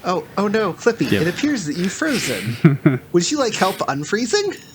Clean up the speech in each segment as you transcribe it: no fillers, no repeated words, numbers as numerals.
Oh no, Clippy, Yep. It appears that you've frozen. Would you like help unfreezing?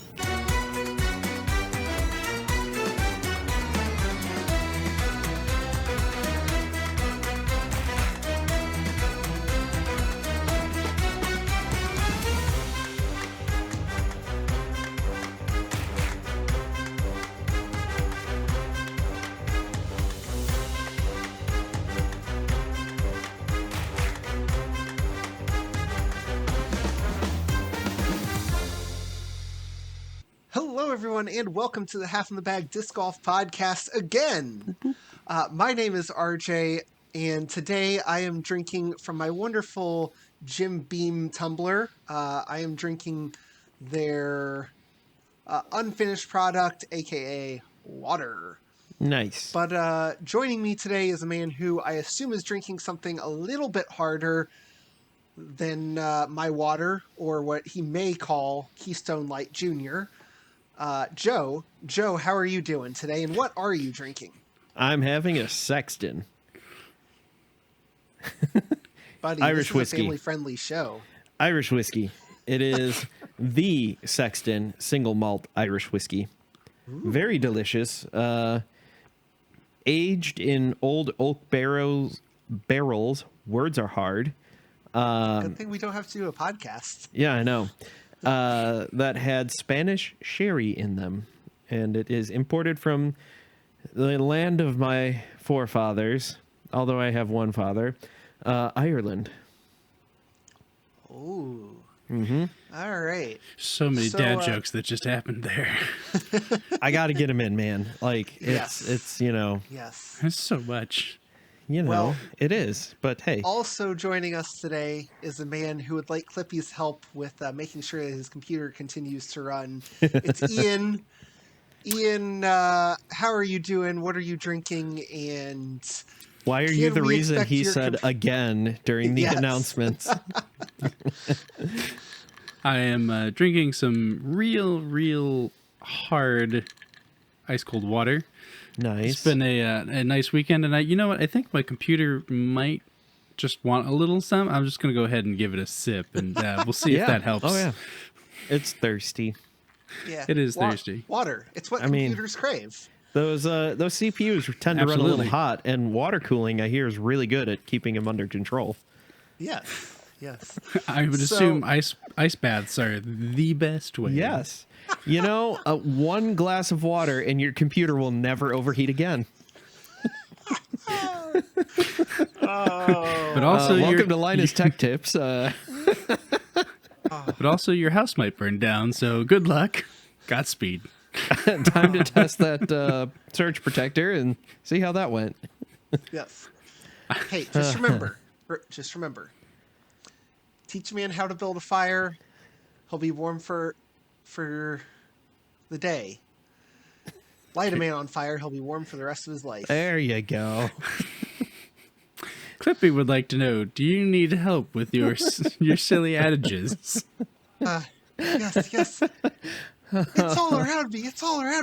Hello, everyone, and welcome to the Half in the Bag Disc Golf Podcast again. My name is RJ, and today I am drinking from my wonderful Jim Beam tumbler. I am drinking their unfinished product, aka water. Nice. But joining me today is a man who I assume is drinking something a little bit harder than my water, or what he may call Keystone Light Jr. Joe, how are you doing today, and what are you drinking? I'm having a Sexton. Buddy, Irish this is whiskey. a family-friendly show. Irish whiskey. It is the Sexton single malt Irish whiskey. Ooh. Very delicious. Aged in old oak barrels. Words are hard. Good thing we don't have to do a podcast. Yeah, I know. That had Spanish sherry in them, and it is imported from the land of my forefathers, although I have one father, Ireland. Oh. Mm-hmm. All right. So many dad jokes that just happened there. I got to get them in, man. Like, it's you know. Yes. There's so much. You know, well, it is, but hey. Also joining us today is a man who would like Clippy's help with making sure that his computer continues to run. It's Ian. Ian, how are you doing? What are you drinking? And why are you the reason he said again during the announcements? I am drinking some real hard ice cold water. Nice. It's been a nice weekend, and you know what? I think my computer might just want a little some. I'm just going to go ahead and give it a sip, and we'll see if that helps. Oh, yeah. It's thirsty. Yeah. It is thirsty. Water. It's what computers crave. Those CPUs tend to run a little hot, and water cooling, I hear, is really good at keeping them under control. Yes. I would assume ice baths are the best way. Yes. You know, one glass of water and your computer will never overheat again. But also, welcome to Linus Tech Tips. But also, your house might burn down, so good luck. Godspeed. Time to test that surge protector and see how that went. Yes. Hey, just remember. Teach a man how to build a fire. He'll be warm for the day. Light a man on fire, he'll be warm for the rest of his life. There you go. Clippy would like to know, do you need help with your silly adages? Yes. It's all around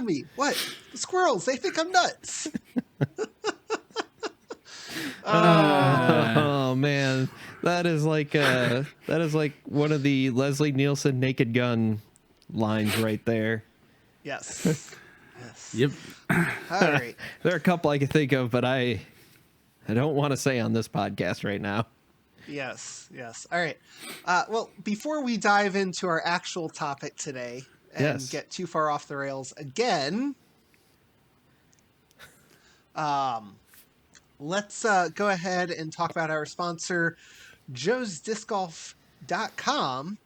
me. What? The squirrels, they think I'm nuts. Oh man. That is like one of the Leslie Nielsen Naked Gun lines right there. Yes. Yep. All right. There are a couple I can think of, but I don't want to say on this podcast right now. Yes. All right. Well, before we dive into our actual topic today and get too far off the rails again, let's go ahead and talk about our sponsor, joesdiscgolf.com,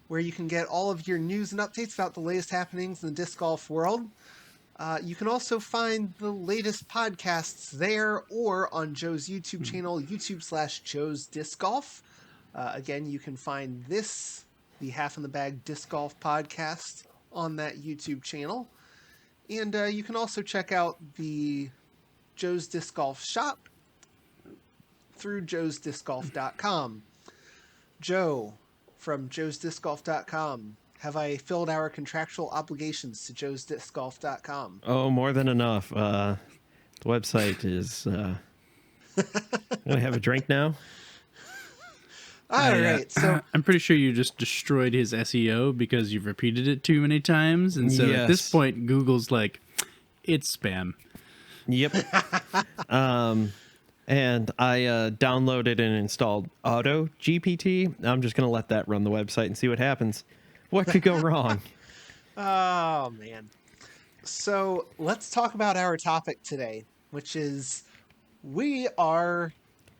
where you can get all of your news and updates about the latest happenings in the disc golf world. You can also find the latest podcasts there or on Joe's YouTube channel, YouTube/Joe's Disc Golf. Again, you can find the Half in the Bag Disc Golf podcast on that YouTube channel. And you can also check out the Joe's Disc Golf shop through joesdiscgolf.com. Joe, from joesdiscgolf.com, have I filled our contractual obligations to joesdiscgolf.com? Oh, more than enough. The website is... Gonna have a drink now? All right. So I'm pretty sure you just destroyed his SEO because you've repeated it too many times. And so at this Yes. point, Google's like, it's spam. Yep. And I downloaded and installed Auto GPT. I'm just going to let that run the website and see what happens. What could go wrong? oh man. So let's talk about our topic today, which is we are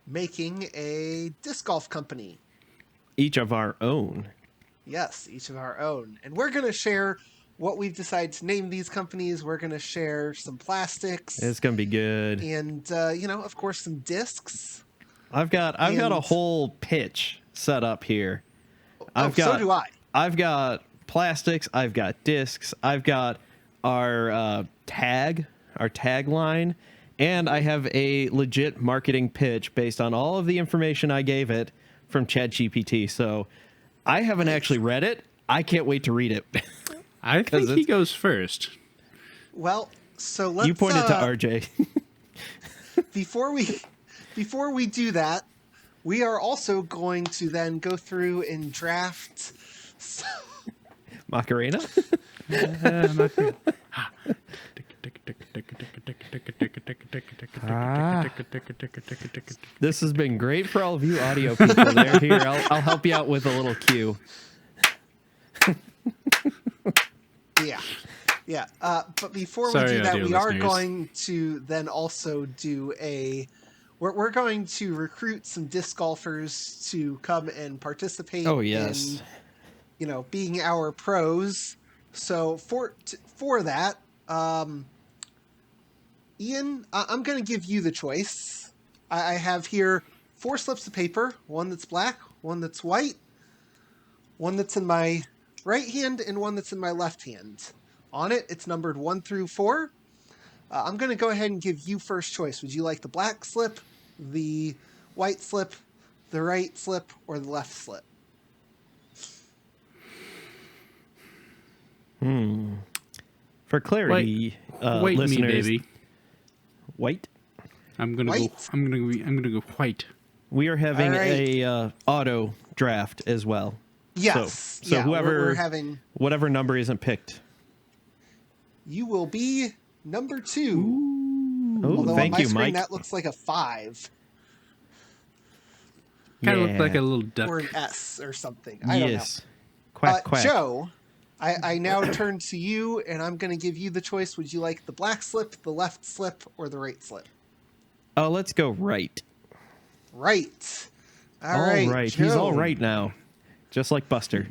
making a disc golf company. Each of our own. Yes, each of our own. And we're going to share what we've decided to name these companies. We're going to share some plastics. It's going to be good. And, of course, some discs. I've got a whole pitch set up here. So do I. I've got plastics. I've got discs. I've got our tagline, and I have a legit marketing pitch based on all of the information I gave it from ChatGPT. So I haven't actually read it. I can't wait to read it. I think he goes first. Well, so let's... You pointed to RJ. Before we do that, we are also going to then go through and draft... Macarena? This has been great for all of you audio people there. Here, I'll help you out with a little cue. Yeah. But before Sorry, we do that, audio we are listeners. going to then also do we're going to recruit some disc golfers to come and participate. Oh, yes. In, being our pros. So for that, Ian, I'm going to give you the choice. I have here 4 slips of paper, one that's black, one that's white, one that's in my right hand, and one that's in my left hand. On it, it's numbered 1 through 4. I'm going to go ahead and give you first choice. Would you like the black slip, the white slip, the right slip, or the left slip? For clarity, White listeners, me, baby. White. I'm gonna go white. We are having All right. a auto draft as well. Yes. So yeah, whoever we're having... whatever number isn't picked. You will be number 2. Oh, Although thank on my you, screen, Mike. that looks like a 5 Kind of looked like a little duck. or an S or something. I don't know. Quack quack. Joe, I now turn to you, and I'm going to give you the choice. Would you like the black slip, the left slip, or the right slip? Oh, let's go right. Right. All right. Joe, He's all right now, just like Buster.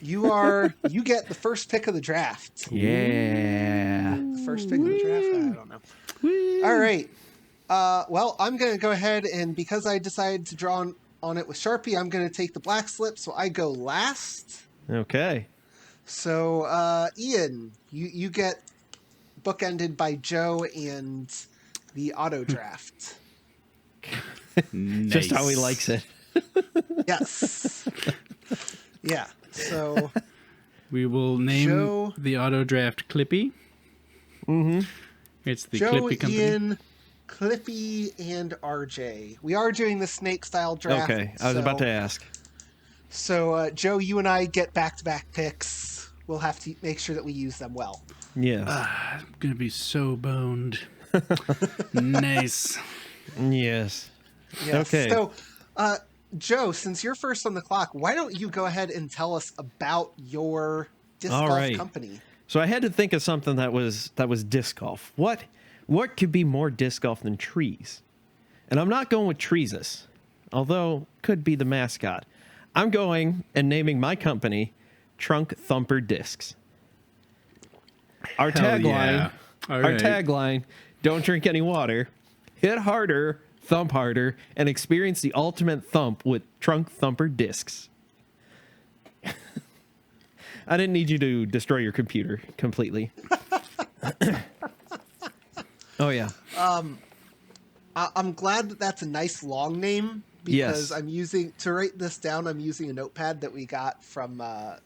You get the first pick of the draft. Yeah. First pick of the draft? I don't know. All right. Well, I'm going to go ahead, and because I decided to draw on it with Sharpie, I'm going to take the black slip, so I go last. Okay. So, Ian, you get bookended by Joe and the auto draft. Nice. Just how he likes it. Yes. Yeah. So We will name Joe- the auto draft Clippy. Mm-hmm. It's the Joe, Clippy company. Ian, Clippy, and RJ. We are doing the snake style draft. Okay. I was about to ask. So, Joe, you and I get back-to-back picks. We'll have to make sure that we use them well. Yes. I'm gonna be so boned. Nice. Yes. Yes. Okay. So, Joe, since you're first on the clock, why don't you go ahead and tell us about your disc All golf right. company? So I had to think of something that was disc golf. What could be more disc golf than trees? And I'm not going with Treesus, although could be the mascot. I'm going and naming my company Trunk Thumper Discs. Our Hell tagline, yeah. All right. tagline, don't drink any water, hit harder, thump harder, and experience the ultimate thump with Trunk Thumper Discs. I didn't need you to destroy your computer completely. Oh, yeah. I'm glad that that's a nice long name because Yes. to write this down, I'm using a notepad that we got from a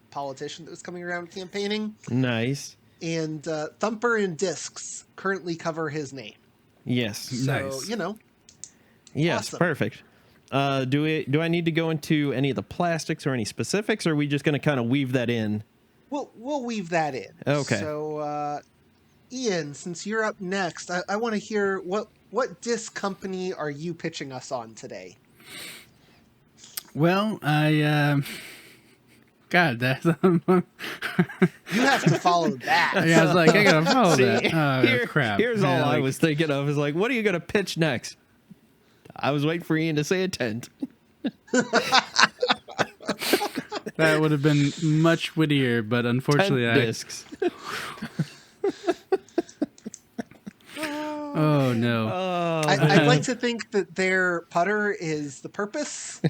politician that was coming around campaigning. Nice. And Thumper and Discs currently cover his name. Yes. So, Nice. Yes, Awesome. perfect. Do I need to go into any of the plastics or any specifics, or are we just going to kind of weave that in? We'll weave that in. Okay. So, Ian, since you're up next, I want to hear what disc company are you pitching us on today? Well, God, that's You have to follow that. I was like, I gotta follow See, that. Oh, crap. Here's all Yeah, I like, was thinking of is like, what are you going to pitch next? I was waiting for Ian to say a tent. That would have been much wittier, but unfortunately, Tent discs. Oh no. I'd like to think that their putter is the purpose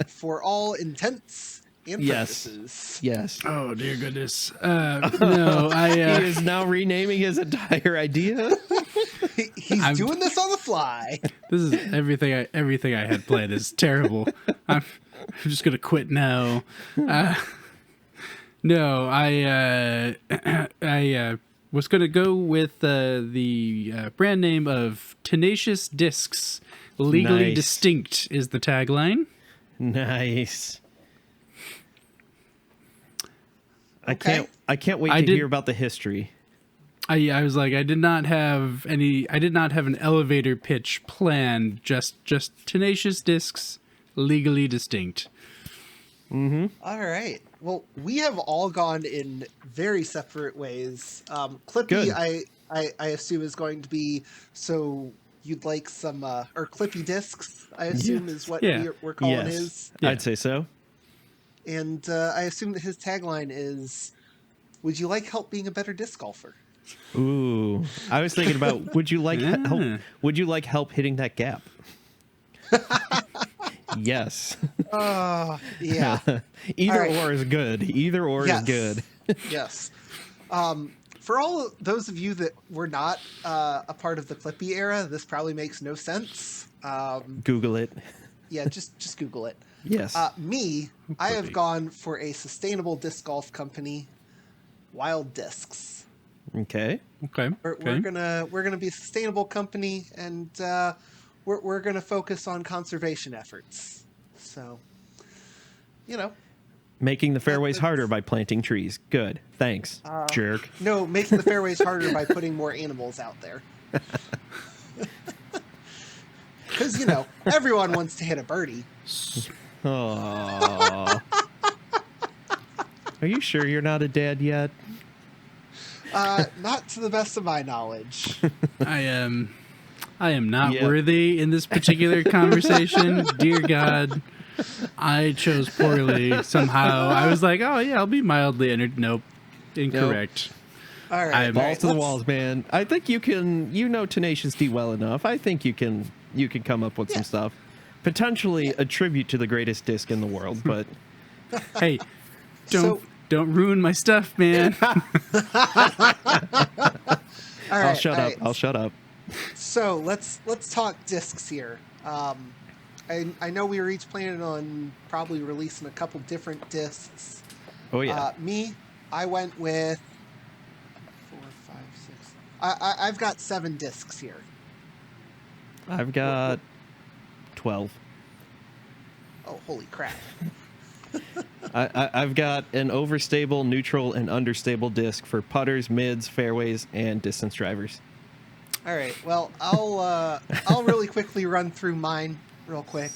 for all intents and purposes. Yes. Oh dear goodness. No, He is now renaming his entire idea. He's doing this on the fly. This is everything I had planned is terrible. I'm just gonna quit now. No, I was gonna go with the brand name of Tenacious Discs. Legally Nice. distinct is the tagline. Nice. Okay. I can't wait to hear about the history. I was like, I did not have an elevator pitch planned. Just Tenacious Discs, legally distinct. All right. Well, we have all gone in very separate ways. Clippy, Good. I assume is going to be, so you'd like some or Clippy discs, I assume is what we're calling his. Yeah. I'd say so. And I assume that his tagline is, would you like help being a better disc golfer? Ooh, I was thinking about would you like help? Would you like help hitting that gap? Yes. Yeah. Either All right. or is good. Either or Yes. is good. Yes. For all of those of you that were not a part of the Clippy era, this probably makes no sense. Google it. Yeah, just Google it. Yes. I have gone for a sustainable disc golf company, Wild Discs. Okay. Okay. We're gonna be a sustainable company, and we're gonna focus on conservation efforts. So, Making the fairways harder by planting trees. Good. Thanks, jerk. no, making the fairways harder by putting more animals out there. Because everyone wants to hit a birdie. Aww. Are you sure you're not a dad yet? Not to the best of my knowledge. I am not Yeah. worthy in this particular conversation. Dear God, I chose poorly somehow. I was like, oh yeah, I'll be mildly entered. Nope, incorrect. All right, Balls to the walls, man. I think you can. You know Tenacious D well enough. I think you can. You can come up with some stuff. Potentially a tribute to the greatest disc in the world, but Hey, don't ruin my stuff, man. All right, I'll shut all up. right. I'll shut up. So let's talk discs here. I know we were each planning on probably releasing a couple different discs. Oh yeah. I went with 4, 5, 6. I've got 7 discs here. I've got 12. Oh, holy crap! I've got an overstable, neutral, and understable disc for putters, mids, fairways, and distance drivers. All right. Well, I'll really quickly run through mine real quick.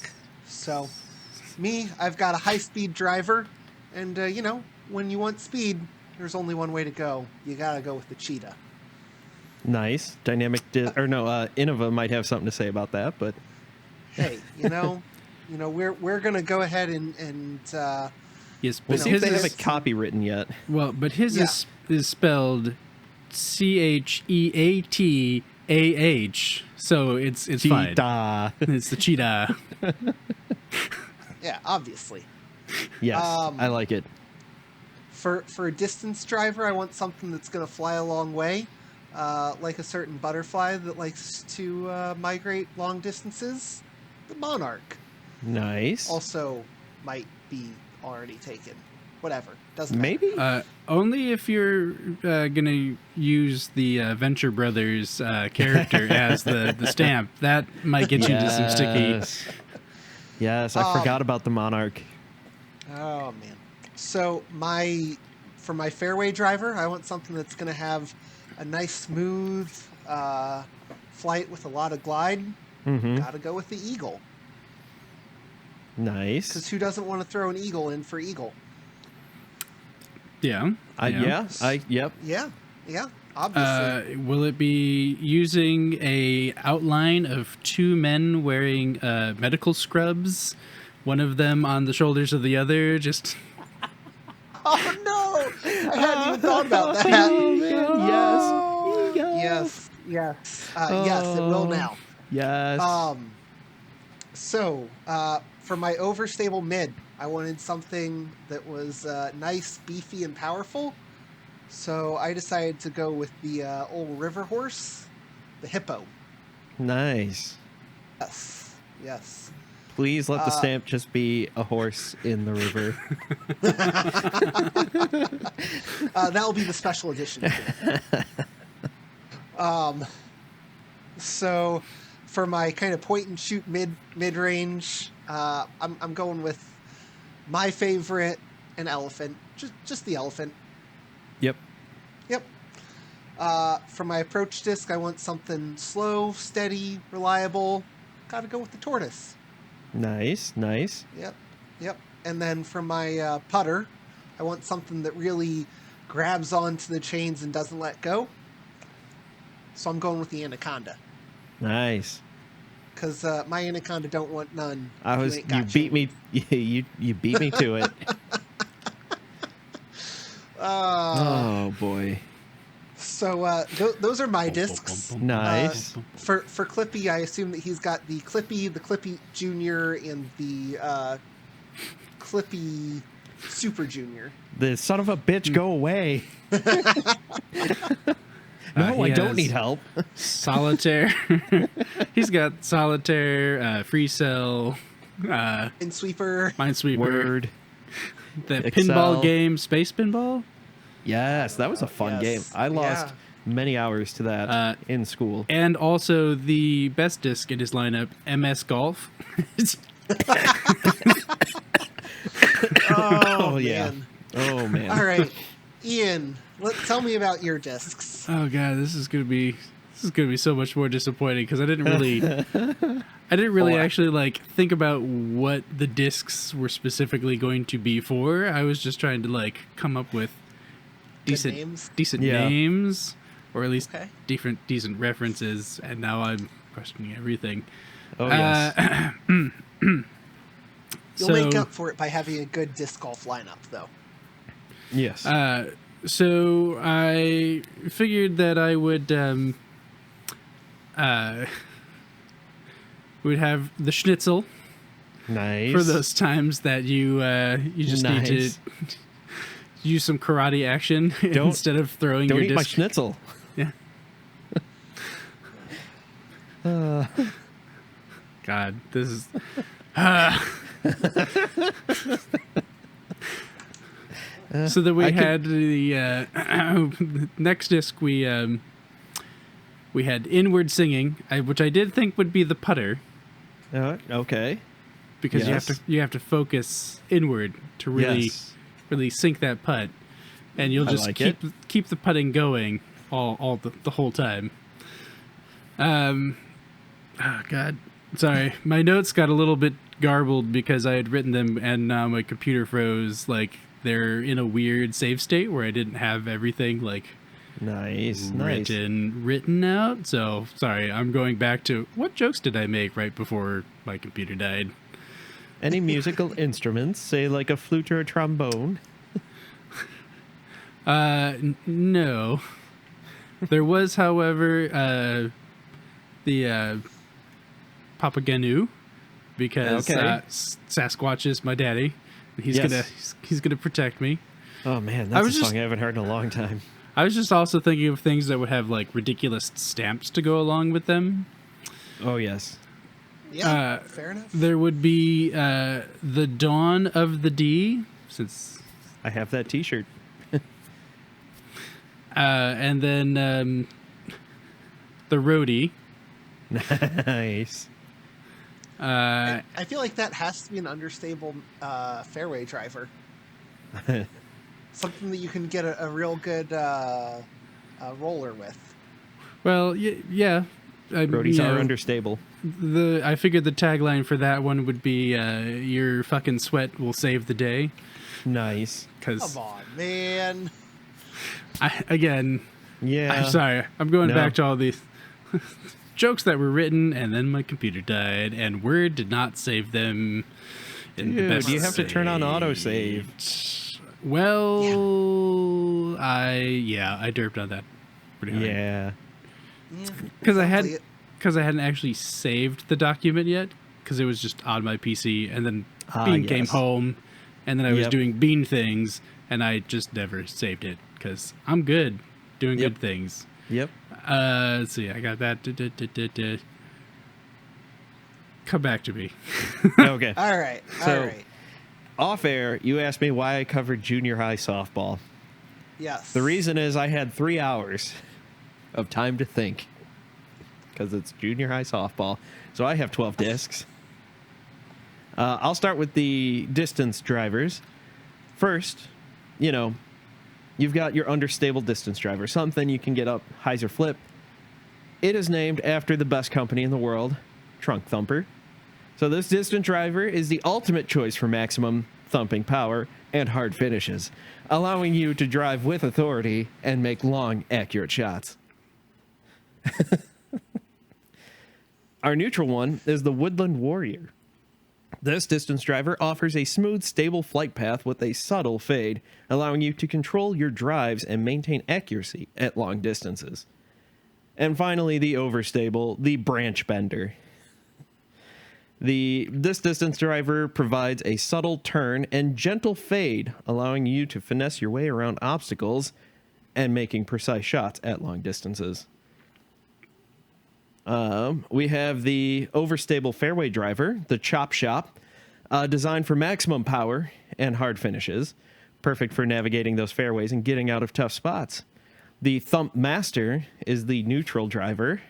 So, I've got a high-speed driver, and when you want speed, there's only one way to go. You gotta go with the cheetah. Nice. Dynamic Innova might have something to say about that, but Hey, we're gonna go ahead and Yes, we'll but see if his they have is, a copy written yet. well, but his is spelled CHEATAH, so it's fine. Cheetah. It's the cheetah. yeah, obviously. Yes, I like it. For a distance driver, I want something that's gonna fly a long way, like a certain butterfly that likes to migrate long distances. The monarch Nice. also might be already taken. Whatever, doesn't Maybe. Only if you're gonna use the Venture Brothers character as the stamp. That might get you into some sticky. Yes. Yes, I forgot about the monarch. Oh man. So for my fairway driver, I want something that's going to have a nice smooth flight with a lot of glide. Mm-hmm. Got to go with the eagle. Nice. Because who doesn't want to throw an eagle in for eagle? Yeah. Yep. Yeah. Obviously. Will it be using a outline of two men wearing medical scrubs, one of them on the shoulders of the other? Just Oh no! I hadn't even thought about that. Oh man, yes. Yes. Yes, it will now. Yes. So, for my overstable mid, I wanted something that was nice, beefy, and powerful. So I decided to go with the old river horse, the hippo. Nice. Yes. Please let the stamp just be a horse in the river. That will be the special edition. So for my kind of point and shoot mid range, I'm going with my favorite, an elephant, just the elephant. Yep. For my approach disc, I want something slow, steady, reliable. Got to go with the tortoise. Nice. Yep. And then for my putter, I want something that really grabs onto the chains and doesn't let go. So I'm going with the anaconda. Nice. Because my anaconda don't want none. You beat me. You beat me to it. Oh boy. So those are my discs. Nice. For Clippy, I assume that he's got the Clippy Junior, and the Clippy Super Junior. The son of a bitch, go away. No, I don't need help. Solitaire. He's got Solitaire, Free Cell, Minesweeper, Word. the Excel. pinball game, Space Pinball. Yes, that was a fun game. I lost many hours to that in school. And also the best disc in his lineup, MS Golf. Oh yeah. man. Oh man. All right, Ian, tell me about your discs. Oh god, this is gonna be so much more disappointing because I didn't really actually like think about what the discs were specifically going to be for. I was just trying to like come up with decent names, or at least decent references, and now I'm questioning everything. Oh yes. You'll make up for it by having a good disc golf lineup, though. Yes. So I figured that I would we'd have the schnitzel. Nice. For those times that you just need to use some karate action instead of throwing your disc. Don't eat my schnitzel. Yeah. God, this is. So then we had the next disc. We had inward singing, which I did think would be the putter. Okay. Because you have to focus inward to really sink that putt, and you'll just keep the putting going all the whole time. Oh God, sorry, my notes got a little bit garbled because I had written them and now my computer froze. Like they're in a weird save state where I didn't have everything like written out. So sorry, I'm going back to what jokes did I make right before my computer died. Any musical instruments, say like a flute or a trombone? No. There was, however, the Papagenu, because Sasquatch is my daddy. He's gonna protect me. Oh man, that's a song I haven't heard in a long time. I was just also thinking of things that would have like ridiculous stamps to go along with them. Oh yes. Yeah, fair enough. There would be the Dawn of the D, since I have that T-shirt. and then the Roadie. Nice. I feel like that has to be an understable fairway driver. Something that you can get a real good roller with. Well, yeah. Roadies are understable. I figured the tagline for that one would be "Your fucking sweat will save the day." Nice. Come on, man. I'm sorry. I'm going back to all these jokes that were written, and then my computer died, and Word did not save them. Dude, you have to turn on autosave. Well, I derped on that pretty hard. Yeah. Because I hadn't actually saved the document yet, because it was just on my PC, and then Bean came home, and then I was doing Bean things, and I just never saved it, because I'm good doing good things. Yep. Let's see, I got that. Come back to me. Okay. All right. Off air, you asked me why I covered junior high softball. Yes. The reason is I had 3 hours of time to think, because it's junior high softball. So I have 12 discs. I'll start with the distance drivers. First, you've got your understable distance driver, something you can get up hyzer flip. It is named after the best company in the world, Trunk Thumper. So this distance driver is the ultimate choice for maximum thumping power and hard finishes, allowing you to drive with authority and make long, accurate shots. Our neutral one is the Woodland Warrior. This distance driver offers a smooth, stable flight path with a subtle fade, allowing you to control your drives and maintain accuracy at long distances. And finally, the overstable, the Branch Bender. This distance driver provides a subtle turn and gentle fade, allowing you to finesse your way around obstacles and making precise shots at long distances. We have the overstable fairway driver, the Chop Shop, designed for maximum power and hard finishes, perfect for navigating those fairways and getting out of tough spots. The Thump Master is the neutral driver.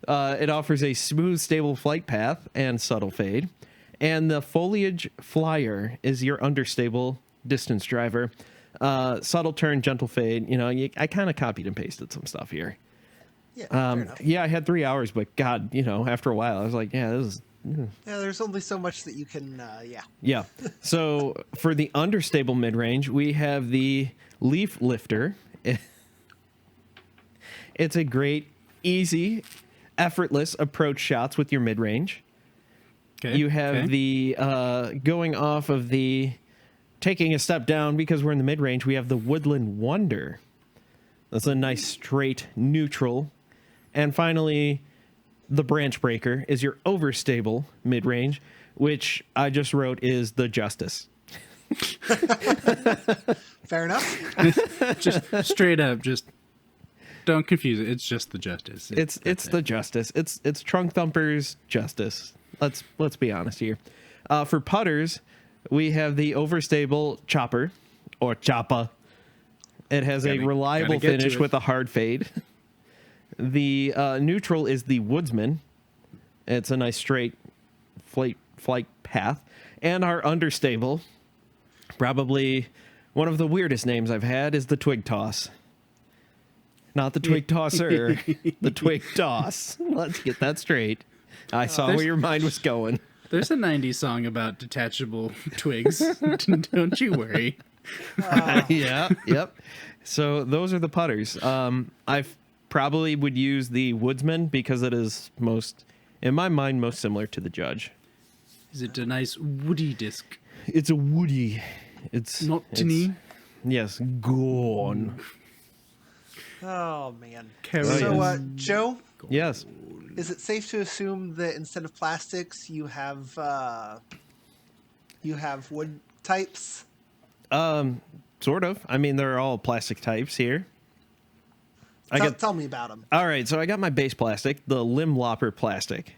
It offers a smooth, stable flight path and subtle fade. And the Foliage Flyer is your understable distance driver. Subtle turn, gentle fade. I kind of copied and pasted some stuff here. Yeah, fair enough. Yeah, I had 3 hours, but God, after a while, I was like, this is... Yeah, there's only so much that you can, Yeah. So for the understable mid-range, we have the Leaf Lifter. It's a great, easy, effortless approach shots with your mid-range. Okay. You have the going off of the taking a step down, because we're in the mid-range, we have the Woodland Wonder. That's a nice straight neutral. And finally, the Branch Breaker is your overstable mid-range, which I just wrote is the Justice. Fair enough. Just straight up, just don't confuse it. It's just the Justice. It's the Justice. It's Trunk Thumper's Justice. Let's be honest here. For putters, we have the overstable Chopper or Choppa. It has a reliable finish with a hard fade. The neutral is the Woodsman. It's a nice straight flight path. And our understable, probably one of the weirdest names I've had, is the Twig Toss. Not the Twig Tosser, the Twig Toss. Let's get that straight. I saw where your mind was going. There's a 90s song about detachable twigs. Don't you worry. Yeah, yep. So those are the putters. I probably would use the Woodsman because it is in my mind, most similar to the Judge. Is it a nice woody disc? It's a woody. It's not tinny. Yes, gone. Oh man. So, Joe. Yes. Is it safe to assume that instead of plastics, you have wood types? Sort of. I mean, they're all plastic types here. Tell me about them. All right, so I got my base plastic, the Limb Lopper plastic.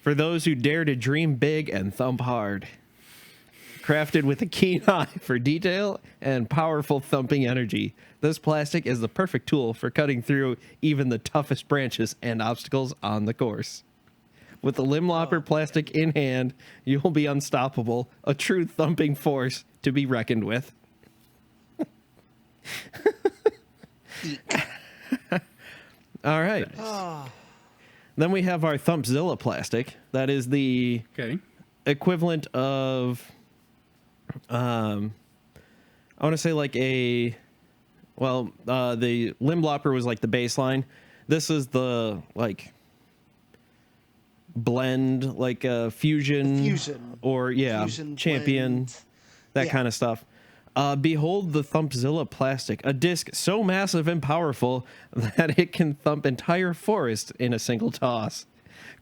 For those who dare to dream big and thump hard. Crafted with a keen eye for detail and powerful thumping energy, this plastic is the perfect tool for cutting through even the toughest branches and obstacles on the course. With the limb lopper plastic in hand, you'll be unstoppable, a true thumping force to be reckoned with. All right. Oh. Then we have our Thumpzilla plastic. That is the equivalent of, I want to say like the limb lopper was like the baseline. This is the blend, like fusion or fusion champion, blend. That kind of stuff. Behold the Thumpzilla plastic, a disc so massive and powerful that it can thump entire forests in a single toss.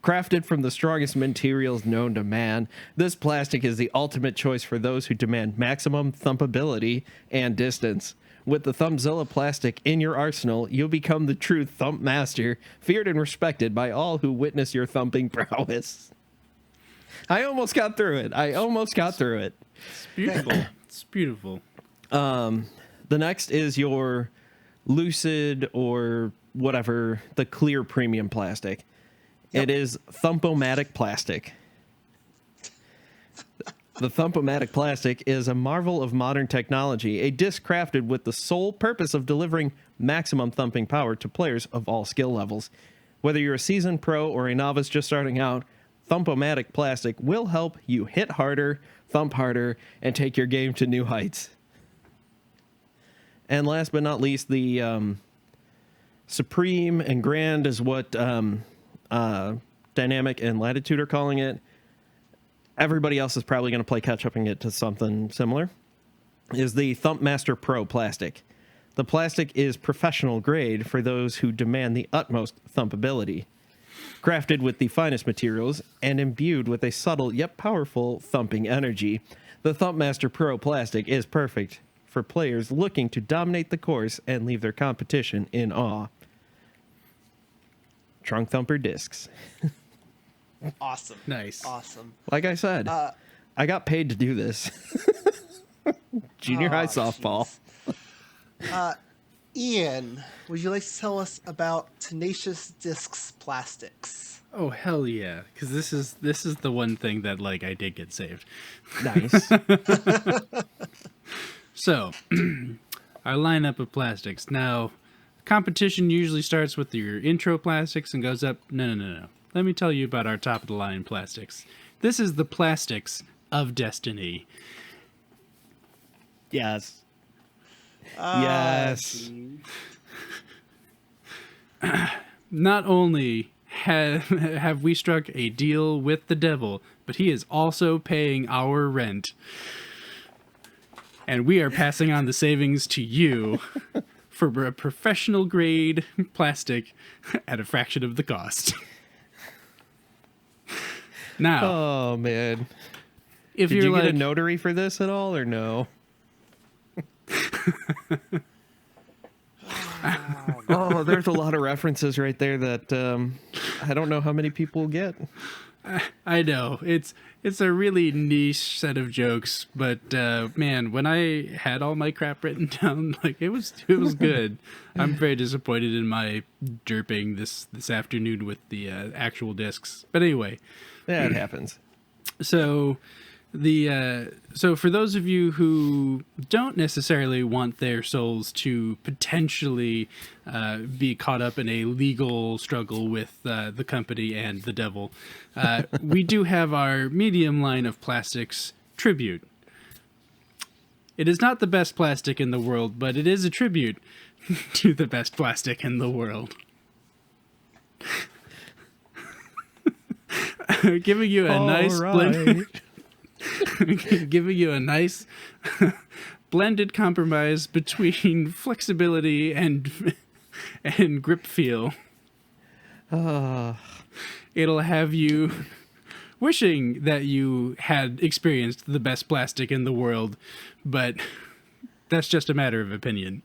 Crafted from the strongest materials known to man, this plastic is the ultimate choice for those who demand maximum thumpability and distance. With the Thumpzilla plastic in your arsenal, you'll become the true thump master, feared and respected by all who witness your thumping prowess. I almost got through it. It's beautiful. It's beautiful. The next is your Lucid or whatever, the clear premium plastic. Yep. It is Thumpomatic plastic. The Thumpomatic plastic is a marvel of modern technology, a disc crafted with the sole purpose of delivering maximum thumping power to players of all skill levels. Whether you're a seasoned pro or a novice just starting out, Thumpomatic plastic will help you hit harder, thump harder, and take your game to new heights. And last but not least, the Supreme and Grand is what Dynamic and Latitude are calling it. Everybody else is probably going to play catch up and get to something similar. Is the Thumpmaster Pro plastic. The plastic is professional grade for those who demand the utmost thumpability. Crafted with the finest materials and imbued with a subtle yet powerful thumping energy, the Thumpmaster Pro plastic is perfect for players looking to dominate the course and leave their competition in awe. Trunk Thumper discs. Awesome. Nice. Awesome. Like I said, I got paid to do this. Junior high softball. Ian, would you like to tell us about Tenacious Discs Plastics? Oh hell yeah! Because this is the one thing that I did get saved. Nice. So, our lineup of plastics. Now, competition usually starts with your intro plastics and goes up. No. Let me tell you about our top of the line plastics. This is the plastics of destiny. Yes. Yes. Not only have we struck a deal with the devil, but he is also paying our rent. And we are passing on the savings to you for a professional grade plastic at a fraction of the cost. Now, oh man, if did you're you get a notary for this at all or no? Oh, there's a lot of references right there that I don't know how many people get. I know it's a really niche set of jokes, but man, when I had all my crap written down, it was good. I'm very disappointed in my derping this afternoon with the actual discs, but anyway, yeah, it happens. So so for those of you who don't necessarily want their souls to potentially be caught up in a legal struggle with the company and the devil, we do have our medium line of plastics tribute. It is not the best plastic in the world, but it is a tribute to the best plastic in the world. Giving you a nice blend. Giving you a nice blended compromise between flexibility and grip feel. It'll have you wishing that you had experienced the best plastic in the world, but that's just a matter of opinion.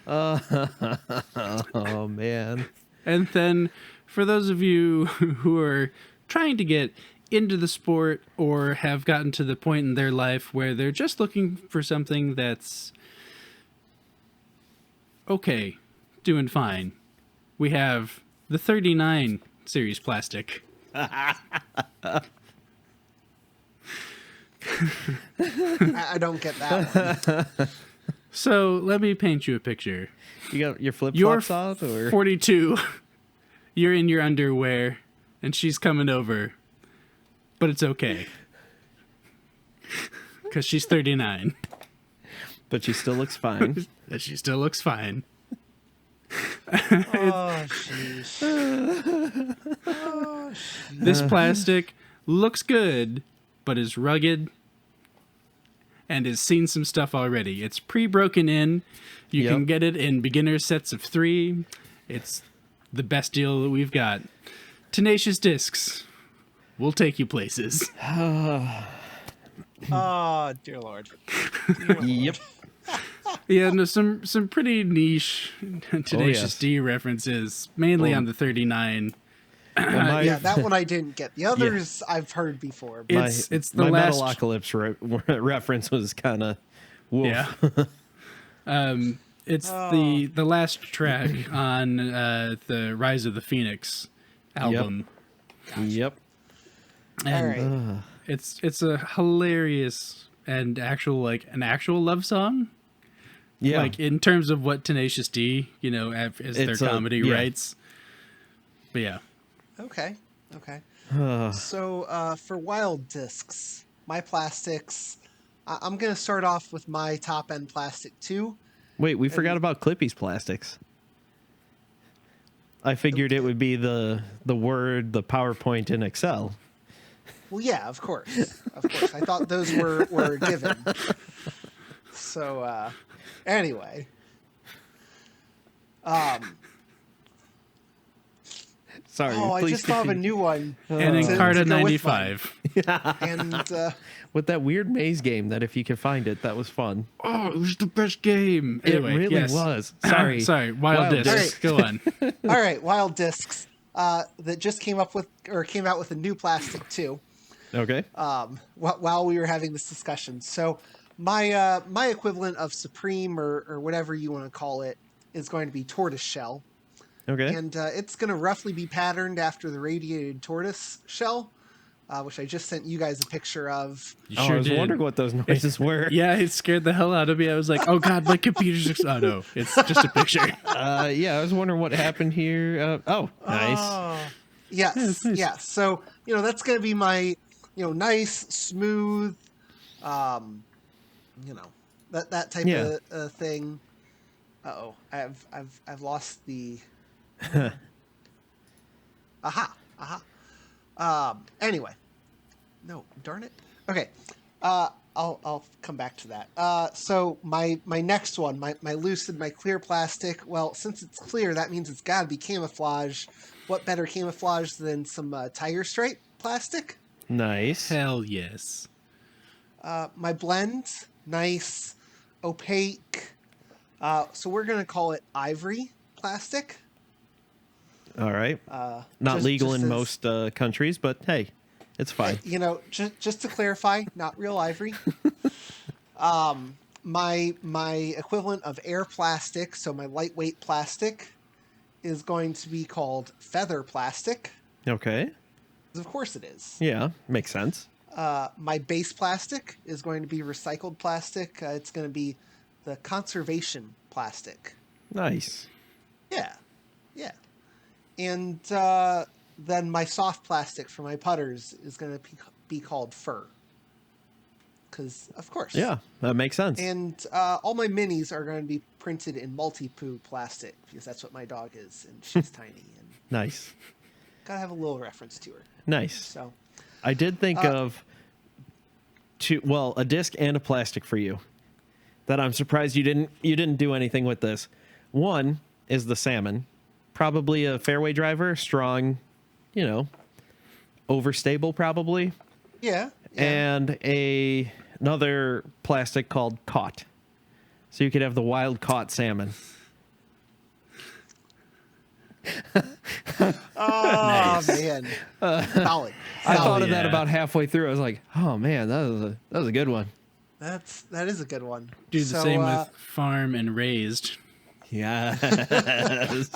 Oh man. And then for those of you who are trying to get into the sport or have gotten to the point in their life where they're just looking for something that's okay, doing fine, we have the 39 series plastic. I don't get that one. So let me paint you a picture. You got your flip You're flops on, or 42. You're in your underwear, and she's coming over. But it's okay. Because she's 39. but she still looks fine. And she still looks fine. Oh, sheesh. Oh, sheesh. This plastic looks good, but is rugged and has seen some stuff already. It's pre-broken in. You Yep. can get it in beginner sets of 3. It's the best deal that we've got. Tenacious Discs will take you places. Oh, dear Lord. Yep. Yeah, no, some pretty niche Tenacious yes. D references, mainly Well, on the 39. Yeah, that one I didn't get. The others I've heard before. But It's the my last- Metalocalypse reference was kind of woof. Yeah. It's the last track on the Rise of the Phoenix album. Yep. And all right. it's a hilarious and an actual love song. Yeah. Like in terms of what Tenacious D, is their It's a- comedy yeah. rights. But yeah. Okay. So for wild discs, my plastics, I'm going to start off with my top end plastic too. Wait, we forgot about Clippy's plastics. I figured it would be the Word, the PowerPoint, and Excel. Well, yeah, of course. I thought those were given. So anyway. Sorry, Oh, I please just thought of a continue. new one. And to Encarta go with mine. 95. And With that weird maze game that if you can find it, that was fun. Oh, it was the best game. Anyway, it really yes. was. Sorry. Sorry, Wild Wild Discs. Go on. all right, wild discs that just came out with a new plastic too. Okay. While we were having this discussion. So my equivalent of Supreme or whatever you want to call it is going to be tortoise shell. Okay. And it's going to roughly be patterned after the radiated tortoise shell, which I just sent you guys a picture of. You I sure was did. wondering what those noises were. Yeah, it scared the hell out of me. I was like, oh god, my computer's... Oh no, it's just a picture. Yeah, I was wondering what happened here. Oh, nice. Oh, yes, that's nice. yeah. So that's going to be my nice, smooth, that type Yeah. of thing. Uh-oh, I've lost the. Aha. Anyway, no, darn it. Okay, I'll come back to that. So my next one, my lucid, my clear plastic. Well, since it's clear, that means it's got to be camouflage. What better camouflage than some tiger stripe plastic? Nice. Hell yes. My blend, nice, opaque. So we're gonna call it ivory plastic. All right. Not just- legal just in as- most countries, but hey, it's fine. Just to clarify, not real ivory. My equivalent of air plastic, so my lightweight plastic, is going to be called feather plastic. Okay. Of course it is. Yeah, makes sense. My base plastic is going to be recycled plastic. It's going to be the conservation plastic. Nice. Yeah. And then my soft plastic for my putters is going to be called fur. Because, of course. Yeah, that makes sense. And all my minis are going to be printed in multi-poo plastic because that's what my dog is, and she's tiny. And Nice. gotta have a little reference to her. Nice. So, I did think of a disc and a plastic for you that I'm surprised you didn't do anything with this. One is the salmon, probably a fairway driver, strong, overstable probably, yeah. and another plastic called caught. So you could have the wild caught salmon. Oh, Nice. man. Solid. I thought of yeah. that about halfway through. I was like, oh man, that was a good one. That is a good one. Do the So, same with farm and raised. Yes.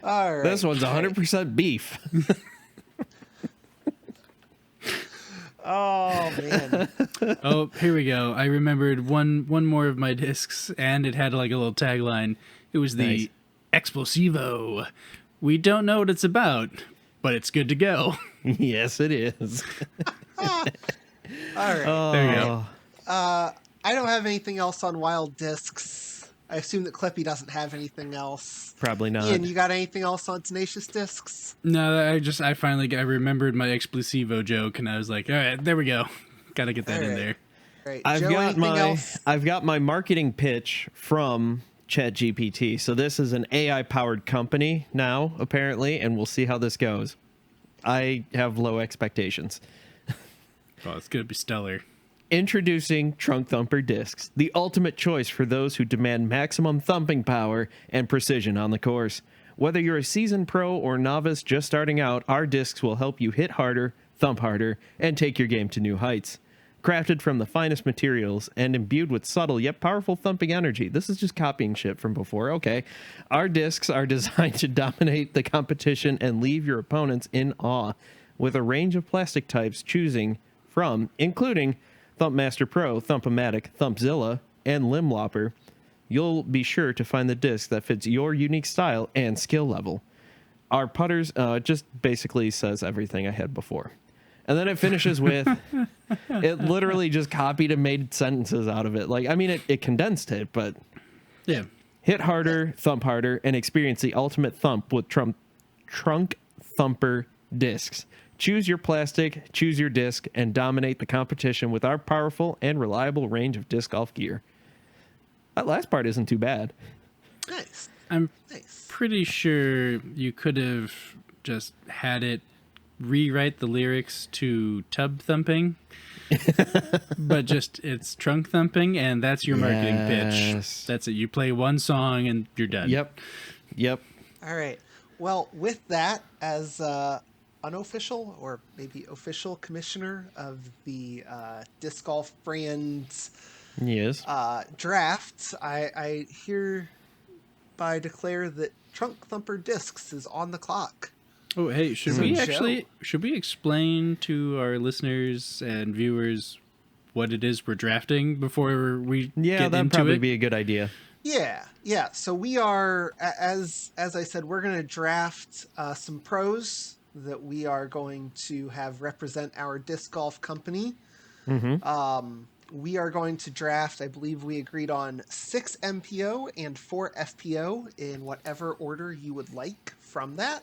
All right. This one's 100% beef. Oh man. Oh, here we go. I remembered one more of my discs, and it had like a little tagline. It was the Explosivo. We don't know what it's about, but it's good to go. Yes, it is. All right. There you go. I don't have anything else on wild discs. I assume that Clippy doesn't have anything else. Probably not. Ian, you got anything else on tenacious discs? No, I finally remembered my Explosivo joke, and I was like, all right, there we go. Got to get that in there. All right. I've Joe, anything else? got my marketing pitch from ChatGPT. So this is an AI powered company now, apparently, and we'll see how this goes. I have low expectations. Oh, it's gonna be stellar. Introducing Trunk Thumper discs, the ultimate choice for those who demand maximum thumping power and precision on the course. Whether you're a seasoned pro or novice just starting out, our discs will help you hit harder, thump harder, and take your game to new heights. Crafted from the finest materials and imbued with subtle yet powerful thumping energy. This is just copying shit from before. Okay. Our discs are designed to dominate the competition and leave your opponents in awe, with a range of plastic types choosing from, including Thumpmaster Pro, Thump-O-Matic, Thumpzilla, and Limb Lopper. You'll be sure to find the disc that fits your unique style and skill level. Our putters just basically says everything I had before. And then it finishes with, it literally just copied and made sentences out of it. Like, I mean, it condensed it, but Yeah. hit harder, thump harder, and experience the ultimate thump with Trunk Thumper discs. Choose your plastic, choose your disc, and dominate the competition with our powerful and reliable range of disc golf gear. That last part isn't too bad. Nice. I'm Nice. pretty sure you could have just had it rewrite the lyrics to tub thumping, but just it's trunk thumping, and that's your marketing pitch. Yes. That's it. You play one song and you're done. Yep. All right. Well, with that, as unofficial or maybe official commissioner of the Disc Golf Brands Yes. draft, I hereby declare that Trunk Thumper Discs is on the clock. Oh, hey, should we explain to our listeners and viewers what it is we're drafting before we Yeah, get that'd into probably it? be a good idea. Yeah. So we are, as I said, we're going to draft some pros that we are going to have represent our disc golf company. Mm-hmm. We are going to draft, I believe we agreed on 6 MPO and 4 FPO in whatever order you would like from that.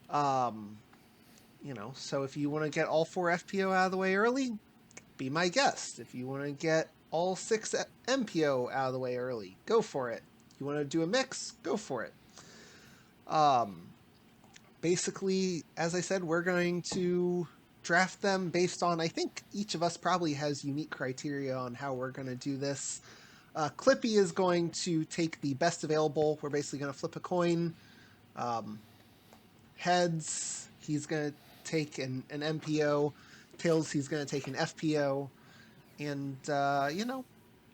So if you want to get all 4 FPO out of the way early, be my guest. If you want to get all 6 MPO out of the way early, go for it. You want to do a mix, go for it. Basically, as I said, we're going to draft them based on, I think each of us probably has unique criteria on how we're going to do this. Clippy is going to take the best available. We're basically going to flip a coin. Heads, he's going to take an MPO. Tails, he's going to take an FPO. And,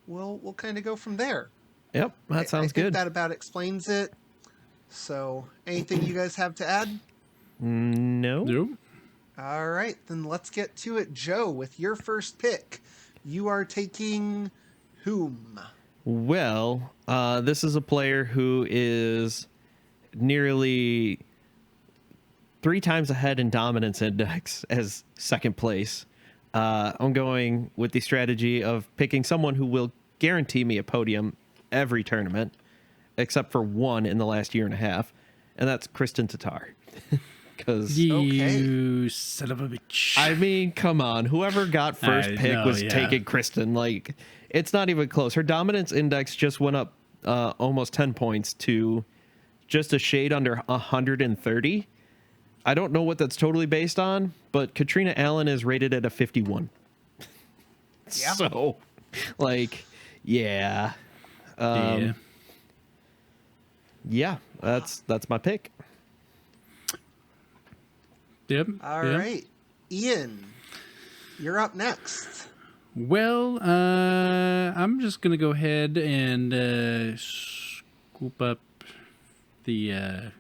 we'll kind of go from there. Yep, that sounds I think good. that about explains it. So, anything you guys have to add? No. Nope. All right, then let's get to it. Joe, with your first pick, you are taking whom? Well, this is a player who is nearly 3 times ahead in dominance index as second place. I'm going with the strategy of picking someone who will guarantee me a podium every tournament, except for one in the last year and a half, and that's Kristen Tatar. Because You son of a bitch. I mean, come on, whoever got first pick was taking Kristen. Like, it's not even close. Her dominance index just went up almost 10 points to just a shade under 130. I don't know what that's totally based on, but Katrina Allen is rated at a 51. Yeah. So, like, yeah. Yeah, that's my pick. Yep. All right, Ian, you're up next. Well, I'm just gonna go ahead and scoop up the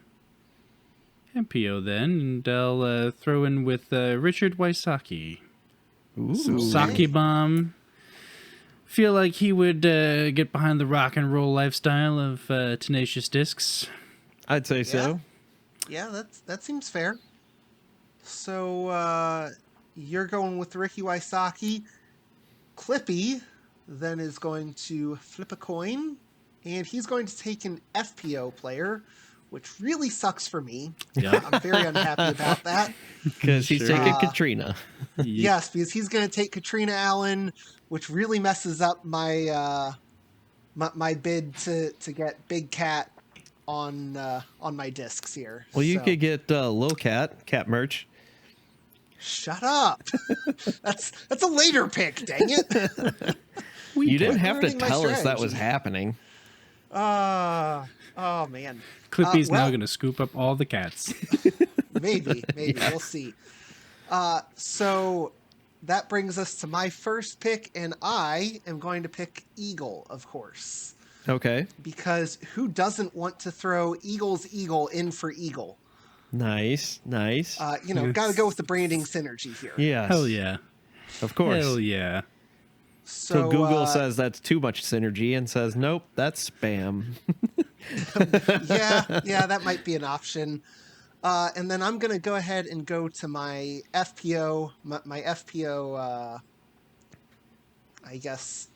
MPO then, and I'll throw in with Richard Wysocki. Ooh. Some sake bomb. Feel like he would get behind the rock and roll lifestyle of Tenacious Discs. I'd say so. Yeah, that seems fair. So you're going with Ricky Wysocki. Clippy then is going to flip a coin, and he's going to take an FPO player, which really sucks for me. Yeah. I'm very unhappy about that. Because he's taking Katrina. Yes, because he's going to take Katrina Allen, which really messes up my my bid to get Big Cat on my discs here. Well, you So- could get Lil Cat merch. Shut up. That's a later pick, dang it. You didn't have to learning my tell us that was strategy. happening. Oh man. Clippy's now well- going to scoop up all the cats. Maybe. We'll see. So that brings us to my first pick, and I am going to pick Eagle, of course. Okay. Because who doesn't want to throw Eagle's Eagle in for Eagle? Nice. Got to go with the branding synergy here. Yes. Hell yeah. Of course. Hell yeah. So Google says that's too much synergy and says, nope, that's spam. yeah, that might be an option. And then I'm going to go ahead and go to my FPO, my FPO, I guess,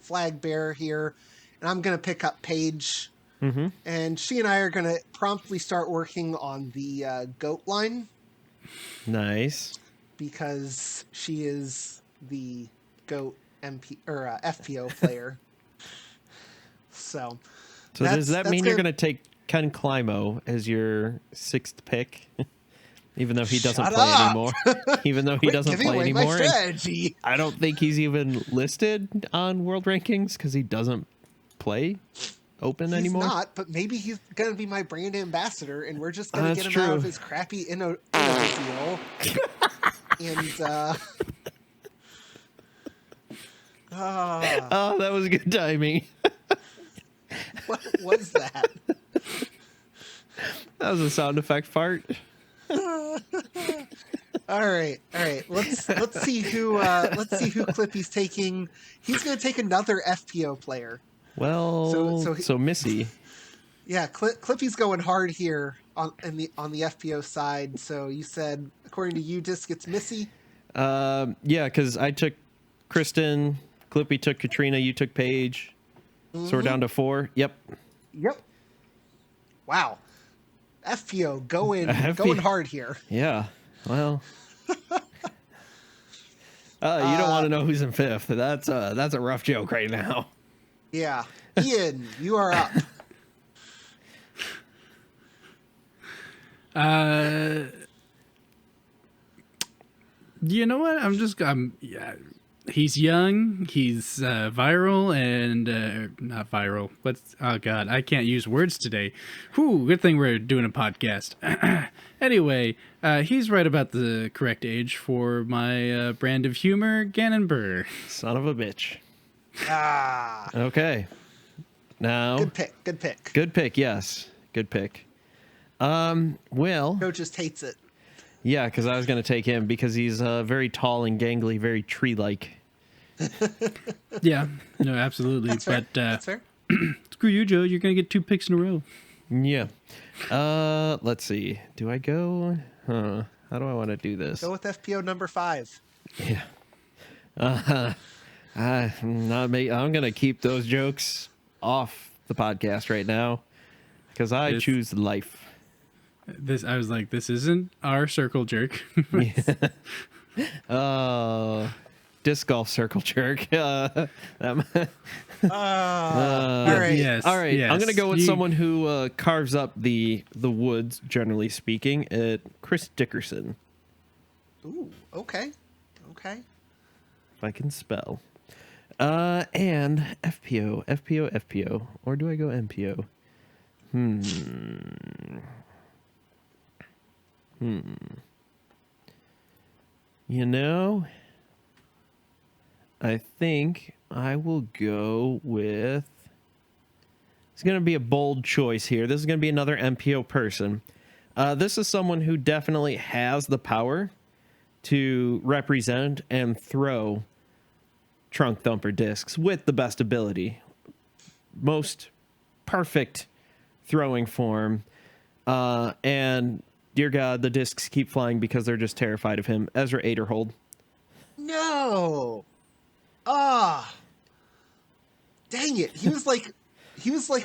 flag bearer here. And I'm going to pick up Paige. Mm-hmm. And she and I are going to promptly start working on the GOAT line. Nice. Because she is the GOAT FPO player. So does that mean you're gonna- going to take Ken Climo as your sixth pick? Even though he doesn't Shut play up! anymore. Even though he Quit doesn't giving play away my anymore. strategy. I don't think he's even listed on world rankings because he doesn't play open He's anymore. not, but maybe he's going to be my brand ambassador, and we're just going to That's get him out true. of his crappy deal. And Oh, that was good timing. what was that? That was a sound effect fart. All right. Let's see who Clippy's taking. He's going to take another FPO player. Well, so Missy. Yeah, Clippy's going hard here on the FPO side. So you said, according to you, Disc, it's Missy. Yeah, because I took Kristen, Clippy took Katrina, you took Paige. So we're down to 4. Yep. Wow. FPO going hard here. Yeah. Well. You don't want to know who's in 5th. That's a rough joke right now. Yeah. Ian, you are up. You know what? Yeah. He's young. He's viral and not viral. Oh God, I can't use words today. Whew, good thing we're doing a podcast. Anyway, he's right about the correct age for my brand of humor, Gannon Burr. Son of a bitch. Ah. Okay. Now. Good pick. Good pick. Yes. Good pick. Well. Joe just hates it. Yeah, because I was going to take him because he's very tall and gangly, very tree-like. Yeah, no, absolutely. That's fair. But That's fair. screw you, Joe. You're gonna get 2 picks in a row. Yeah. Let's see. Do I go? How do I want to do this? Go with FPO number 5. Yeah. I'm going to keep those jokes off the podcast right now because I choose life. I was like, this isn't our circle jerk. Disc golf circle jerk. All right. Yes. All right. Yes. I'm going to go with someone who carves up the woods, generally speaking, Chris Dickerson. Ooh, okay. If I can spell. And FPO. Or do I go MPO? You know, I think I will go with It's going to be a bold choice here. This is going to be another MPO person. This is someone who definitely has the power to represent and throw trunk thumper discs with the best ability. Most perfect throwing form. And dear God, the discs keep flying because they're just terrified of him. Ezra Aderhold. No. Ah. Dang it. He was like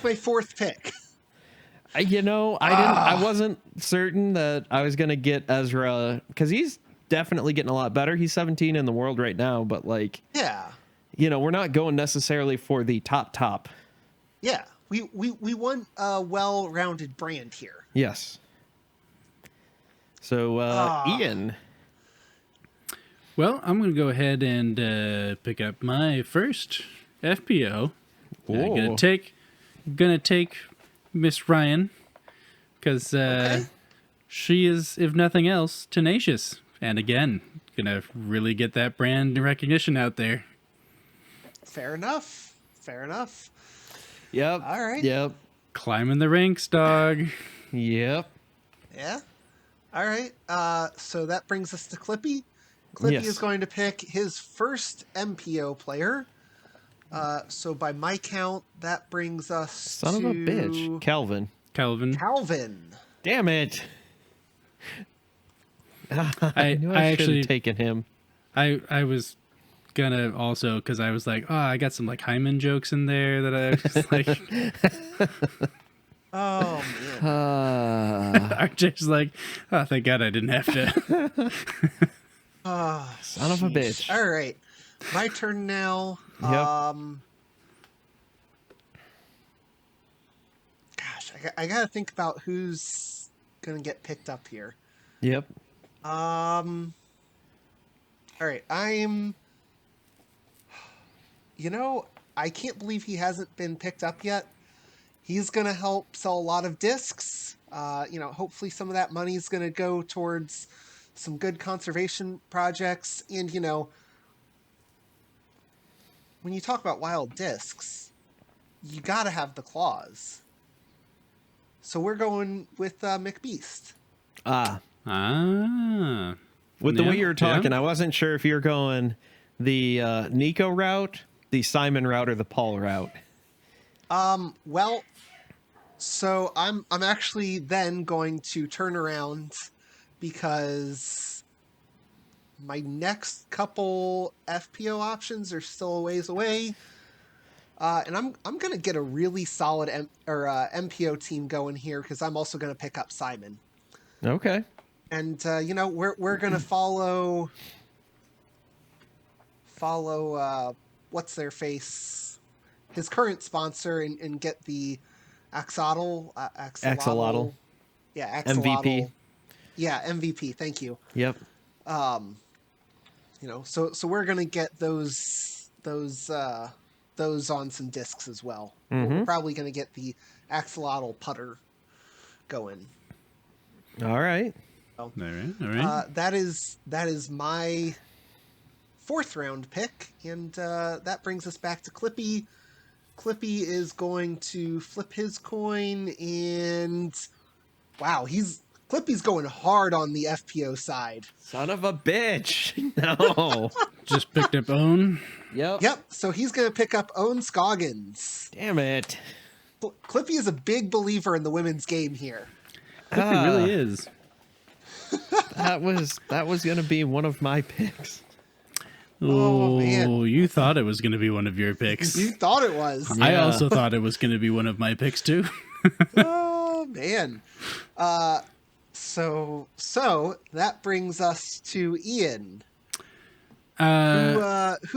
my fourth pick. I wasn't certain that I was going to get Ezra because he's definitely getting a lot better. He's 17 in the world right now, but yeah, we're not going necessarily for the top. Yeah, we want a well-rounded brand here. Yes. So, Ian. Well, I'm going to go ahead and pick up my first FPO. I'm gonna take Miss Ryan because she is, if nothing else, tenacious, and again, gonna really get that brand recognition out there. Fair enough. Yep. All right. Yep. Climbing the ranks, dog. Yep. Yeah. All right. So that brings us to Clippy. Clippy is going to pick his first MPO player. So by my count, that brings us Son of a bitch. Calvin. Damn it. I knew I should actually have taken him. I was gonna also, because I was like, I got some Hyman jokes in there that I was like. Oh man. RJ's like, thank God I didn't have to. Son of a bitch. All right. My turn now. Yep. Gosh, I gotta think about who's gonna get picked up here. Yep. All right. I can't believe he hasn't been picked up yet. He's gonna help sell a lot of discs. Hopefully some of that money is gonna go towards some good conservation projects, and when you talk about wild discs, you gotta have the claws. So we're going with McBeast. With the way you were talking, I wasn't sure if you were going the Nico route, the Simon route, or the Paul route. Well, so I'm actually then going to turn around because my next couple FPO options are still a ways away. And I'm going to get a really solid MPO team going here because I'm also going to pick up Simon. Okay. And we're going to follow what's their face, his current sponsor, and get the axolotl. Yeah, axolotl. MVP. Yeah, MVP. Thank you. Yep. So we're gonna get those on some discs as well. Mm-hmm. We're probably gonna get the axolotl putter going. All right. All right. That is my fourth round pick, and that brings us back to Clippy. Clippy is going to flip his coin, and wow, Clippy's going hard on the FPO side. Son of a bitch. No. Just picked up Owen. Yep. So he's going to pick up Owen Scoggins. Damn it. Clippy is a big believer in the women's game here. Clippy really is. That was going to be one of my picks. Oh, man. You thought it was going to be one of your picks. You thought it was. Yeah. I also thought it was going to be one of my picks, too. Oh, man. So that brings us to Ian. Who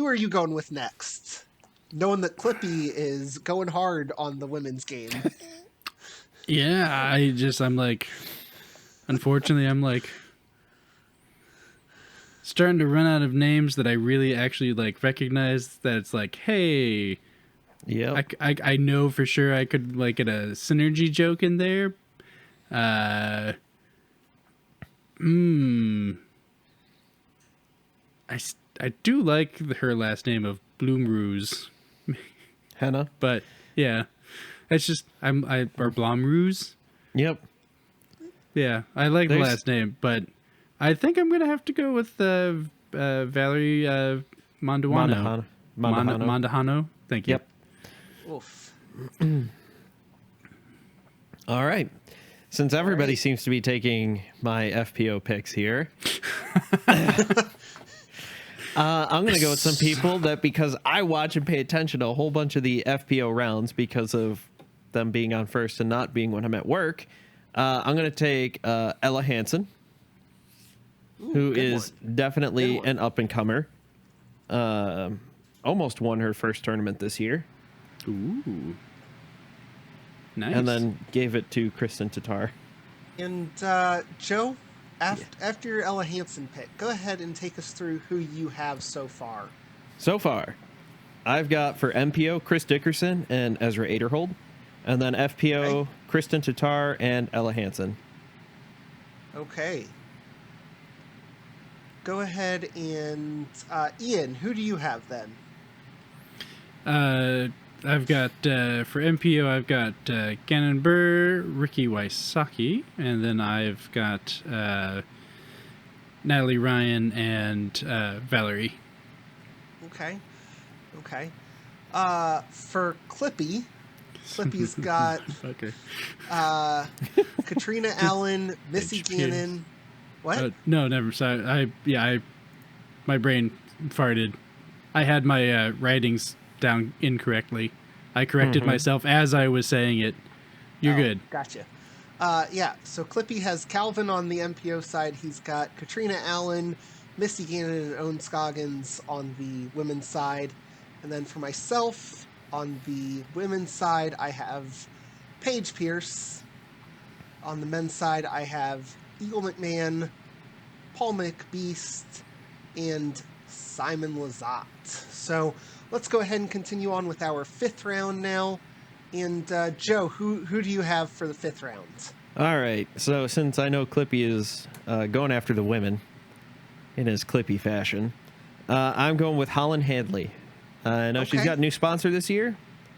are you going with next? Knowing that Clippy is going hard on the women's game. Yeah, unfortunately, I'm starting to run out of names that I really actually recognize that it's hey, yeah, I know for sure I could get a synergy joke in there. I do like her last name of Bloomruse. Henna. But yeah, It's just or Blomroos. Yep. Yeah, I like the There's- last name, but I think I'm gonna have to go with Valerie Mondahano. Mondahano. Thank you. Yep. Oof. All right. Since everybody seems to be taking my FPO picks here, I'm going to go with some people that, because I watch and pay attention to a whole bunch of the FPO rounds because of them being on first and not being when I'm at work, I'm going to take Ella Hansen, who is definitely an up-and-comer. Almost won her first tournament this year. Ooh. Nice. And then gave it to Kristen Tatar. And Joe, after your Ella Hansen pick, go ahead and take us through who you have so far. So far, I've got for MPO Chris Dickerson and Ezra Aderhold, and then FPO Kristen Tatar and Ella Hansen. Okay. Go ahead and Ian, who do you have then? I've got for MPO, I've got Gannon Burr, Ricky Wysocki, and then I've got Natalie Ryan and Valerie. Okay. For Clippy's got Okay. Katrina Allen, Missy Gannon. What? No, never. Sorry. My brain farted. I had my writings down incorrectly. I corrected myself as I was saying it. You're good. Gotcha. So Clippy has Calvin on the MPO side. He's got Katrina Allen, Missy Gannon, and Owen Scoggins on the women's side. And then for myself, on the women's side, I have Paige Pierce. On the men's side, I have Eagle McMahon, Paul McBeast, and Simon Lazat. So let's go ahead and continue on with our fifth round now. And Joe, who do you have for the fifth round? All right. So since I know Clippy is going after the women in his Clippy fashion, I'm going with Holland Hadley. I know she's got a new sponsor this year,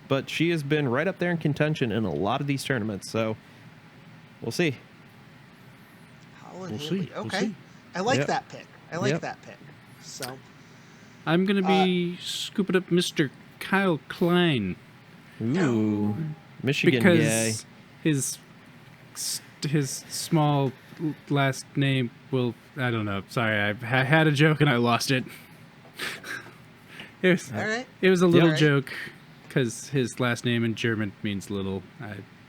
but she has been right up there in contention in a lot of these tournaments. So we'll see. Holland We'll Hadley. see. We'll Okay. see. I like Yep. that pick. I like Yep. that pick. So I'm gonna be scooping up Mr. Kyle Klein Ooh, Michigan because guy. his small last name will. I don't know. Sorry, I had a joke and I lost it. all right. It was a little Alright. joke because his last name in German means little.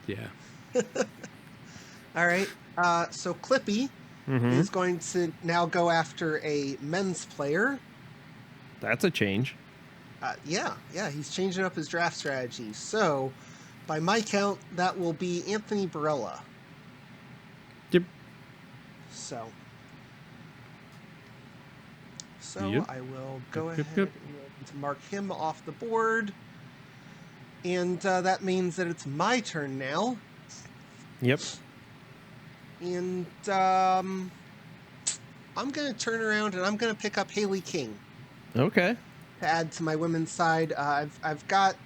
Yeah. All right. So Clippy is going to now go after a men's player. That's a change. Yeah, he's changing up his draft strategy. So, by my count, that will be Anthony Barella. Yep. So Yep. I will go Yep, ahead yep. and mark him off the board. And that means that it's my turn now. Yep. And I'm going to turn around and I'm going to pick up Haley King Okay. to add to my women's side. I've got,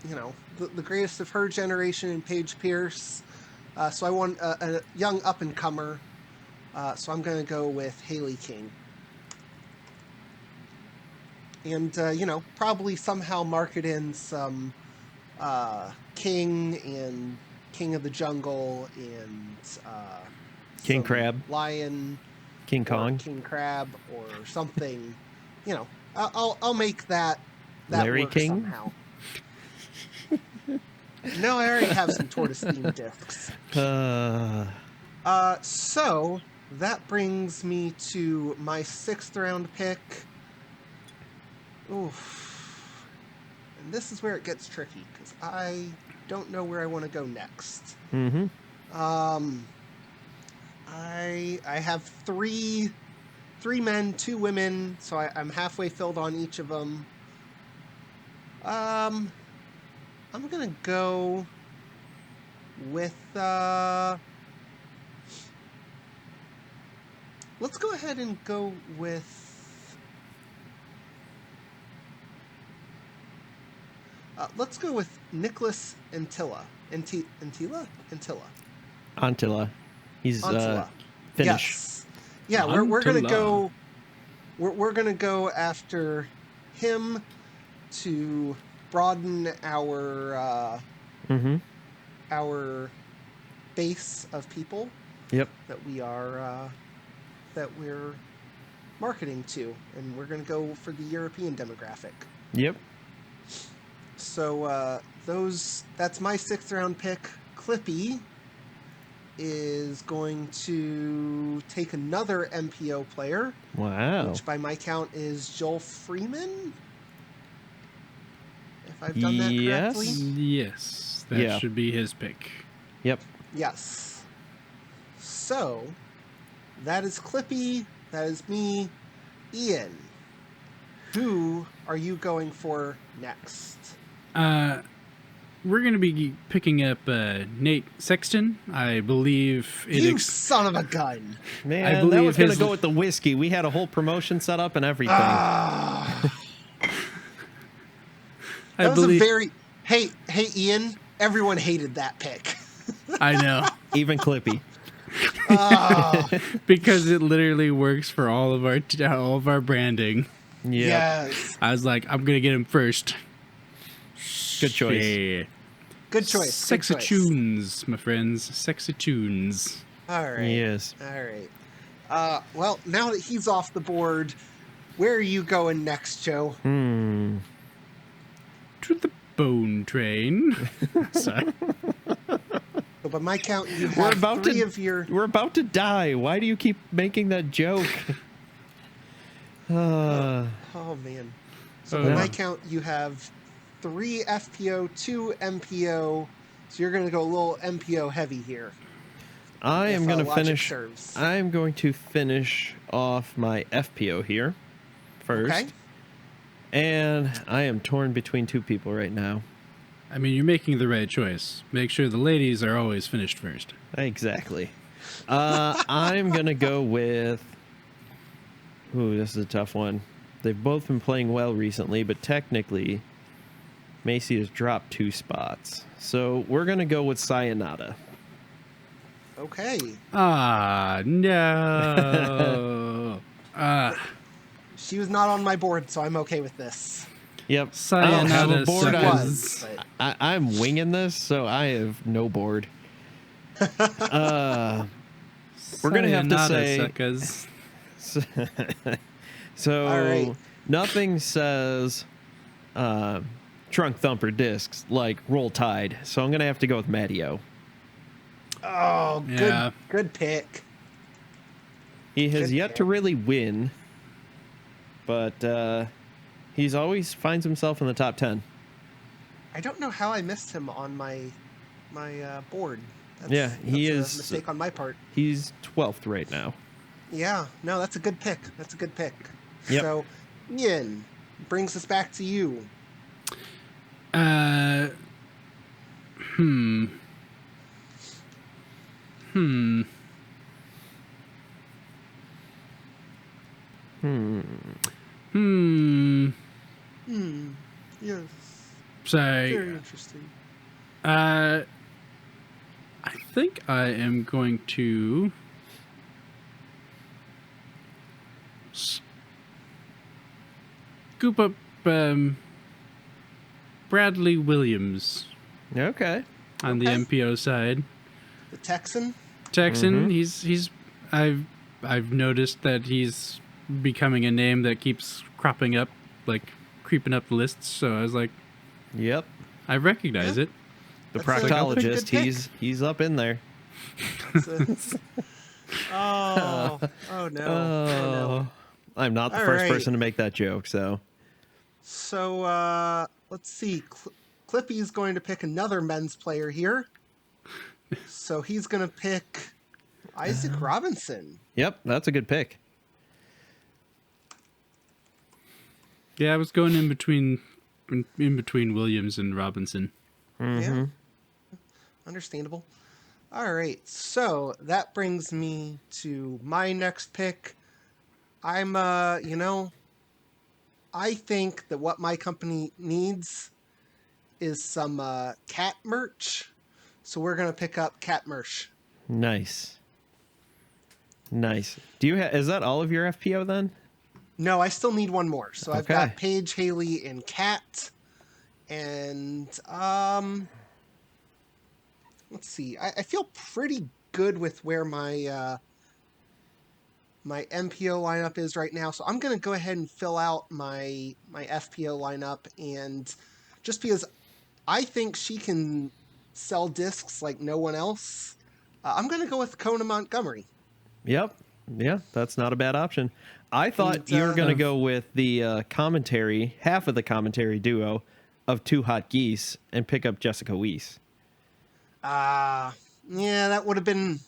the greatest of her generation in Paige Pierce. So I want a young up-and-comer. So I'm going to go with Haley King. And, probably somehow market in some King and King of the Jungle and King some Crab. Lion. King Or Kong. King Crab or something. I'll make that Larry work King? somehow. No, I already have some tortoise themed discs. So that brings me to my sixth round pick. Oof. And this is where it gets tricky because I don't know where I want to go next. Mm-hmm. I have three men, 2 women, so I'm halfway filled on each of them. I'm gonna go with let's go ahead and go with Let's go with Nicholas Antilla. Antilla? Antilla. He's Antilla. Finnish. Yes. Yeah, we're gonna Antilla. go. We're gonna go after him to broaden our our base of people Yep. that we're marketing to, and we're gonna go for the European demographic. Yep. So that's my 6th round pick. Clippy is going to take another MPO player, Wow. which by my count is Joel Freeman. If I've done that Yes. correctly. Yes, that should be his pick. Yep. Yes. So that is Clippy. That is me. Ian, who are you going for next? We're going to be picking up Nate Sexton. I believe You son of a gun. Man, I that believe was going to his- go with the whiskey. We had a whole promotion set up and everything. That I was believe a very... Hey, Ian, everyone hated that pick. I know. Even Clippy. Because it literally works for all of our branding. Yep. Yes. I was like, I'm going to get him first. Good choice. Yeah. Good choice. Sexy Good choice. tunes, my friends. Sexy tunes. All right. Yes. All right. Well, now that he's off the board, where are you going next, Joe? To the bone train. Sorry. So by my count, you We're have about three to of your... We're about to die. Why do you keep making that joke? Oh, man. So Oh, by no. my count, you have 3 FPO, 2 MPO. So you're going to go a little MPO heavy here. I am if, going to logic finish. serves. I am going to finish off my FPO here first. Okay. And I am torn between 2 people right now. I mean, you're making the right choice. Make sure the ladies are always finished first. Exactly. I'm going to go with... Ooh, this is a tough one. They've both been playing well recently, but technically, Macy has dropped 2 spots. So we're going to go with Sayonara. Okay. Ah, no. She was not on my board, so I'm okay with this. Yep. I don't have a Sayonara board. suckers. But I'm winging this, so I have no board. We're going to have to Sayonara say... suckers. So All right. nothing says trunk thumper discs like Roll Tide. So I'm going to have to go with Matteo. Oh, Yeah. good pick. He has Good yet to pick. really win, but he's always finds himself in the top 10. I don't know how I missed him on my board. Yeah, he that's is- a mistake on my part. He's 12th right now. Yeah, no, that's a good pick. That's a good pick. Yep. So, Ian, brings us back to you. Yes, Say, very interesting. I think I am going to scoop up Bradley Williams Okay. on the Okay. MPO side. The Texan. Texan, he's I've noticed that he's becoming a name that keeps cropping up, like creeping up the lists. So I was like, Yep. I recognize Yeah. it. The That's a pretty proctologist, good pick. he's up in there. Oh no. Oh no. I'm not the All first right. person to make that joke, so So let's see. Clippy's going to pick another men's player here. So he's going to pick Isaac Robinson. yep, that's a good pick. Yeah, I was going in between Williams and Robinson. Yeah. Understandable. All right. So that brings me to my next pick. I'm I think that what my company needs is some cat merch. So we're going to pick up cat merch. Nice. Do you is that all of your FPO then? No, I still need one more. So I've Okay. got Paige, Haley, and Kat. And let's see. I feel pretty good with where my my MPO lineup is right now. So I'm going to go ahead and fill out my FPO lineup. And just because I think she can sell discs like no one else, I'm going to go with Kona Montgomery. Yep. Yeah, that's not a bad option. I thought And, you were going to go with the commentary, half of the commentary duo of Two Hot Geese and pick up Jessica Weiss. Yeah, that would have been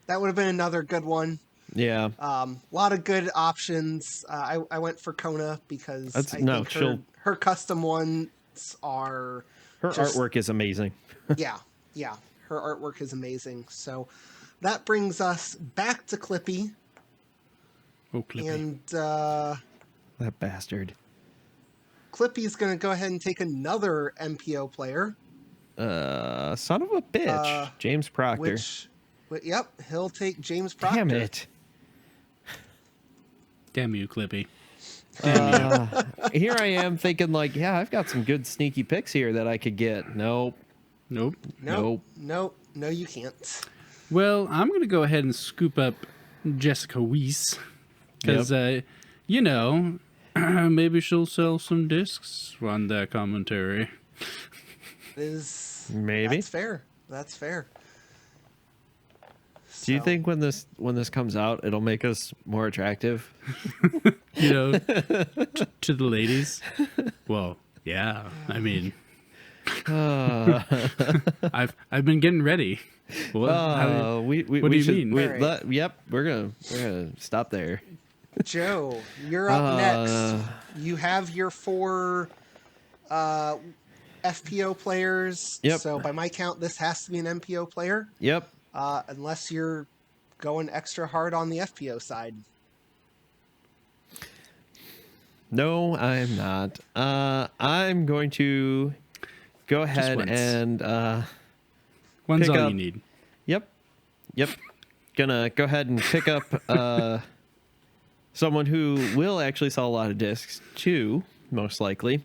another good one. Yeah. A lot of good options. I went for Kona because think her custom ones are her artwork is amazing. yeah, her artwork is amazing. So that brings us back to Clippy. Oh, Clippy. And that bastard. Clippy's going to go ahead and take another MPO player. Son of a bitch. James Proctor. Yep, he'll take James Proctor. Damn it. Damn you, Clippy. Here I am thinking like, yeah, I've got some good sneaky picks here that I could get. Nope. No, you can't. Well, I'm going to go ahead and scoop up Jessica Weiss. Because, you know, maybe she'll sell some discs on that commentary. Maybe. That's fair. Do you think when this comes out, it'll make us more attractive? You know, to the ladies? Well, yeah. I mean, I've been getting ready. What do you mean? Yep, we're gonna stop there. Joe, you're up next. You have your 4 FPO players. Yep. So by my count, this has to be an MPO player. Yep. Unless you're going extra hard on the FPO side. No, I'm not. I'm going to go ahead and one's all you need. Yep. Gonna go ahead and pick up someone who will actually sell a lot of discs too, most likely.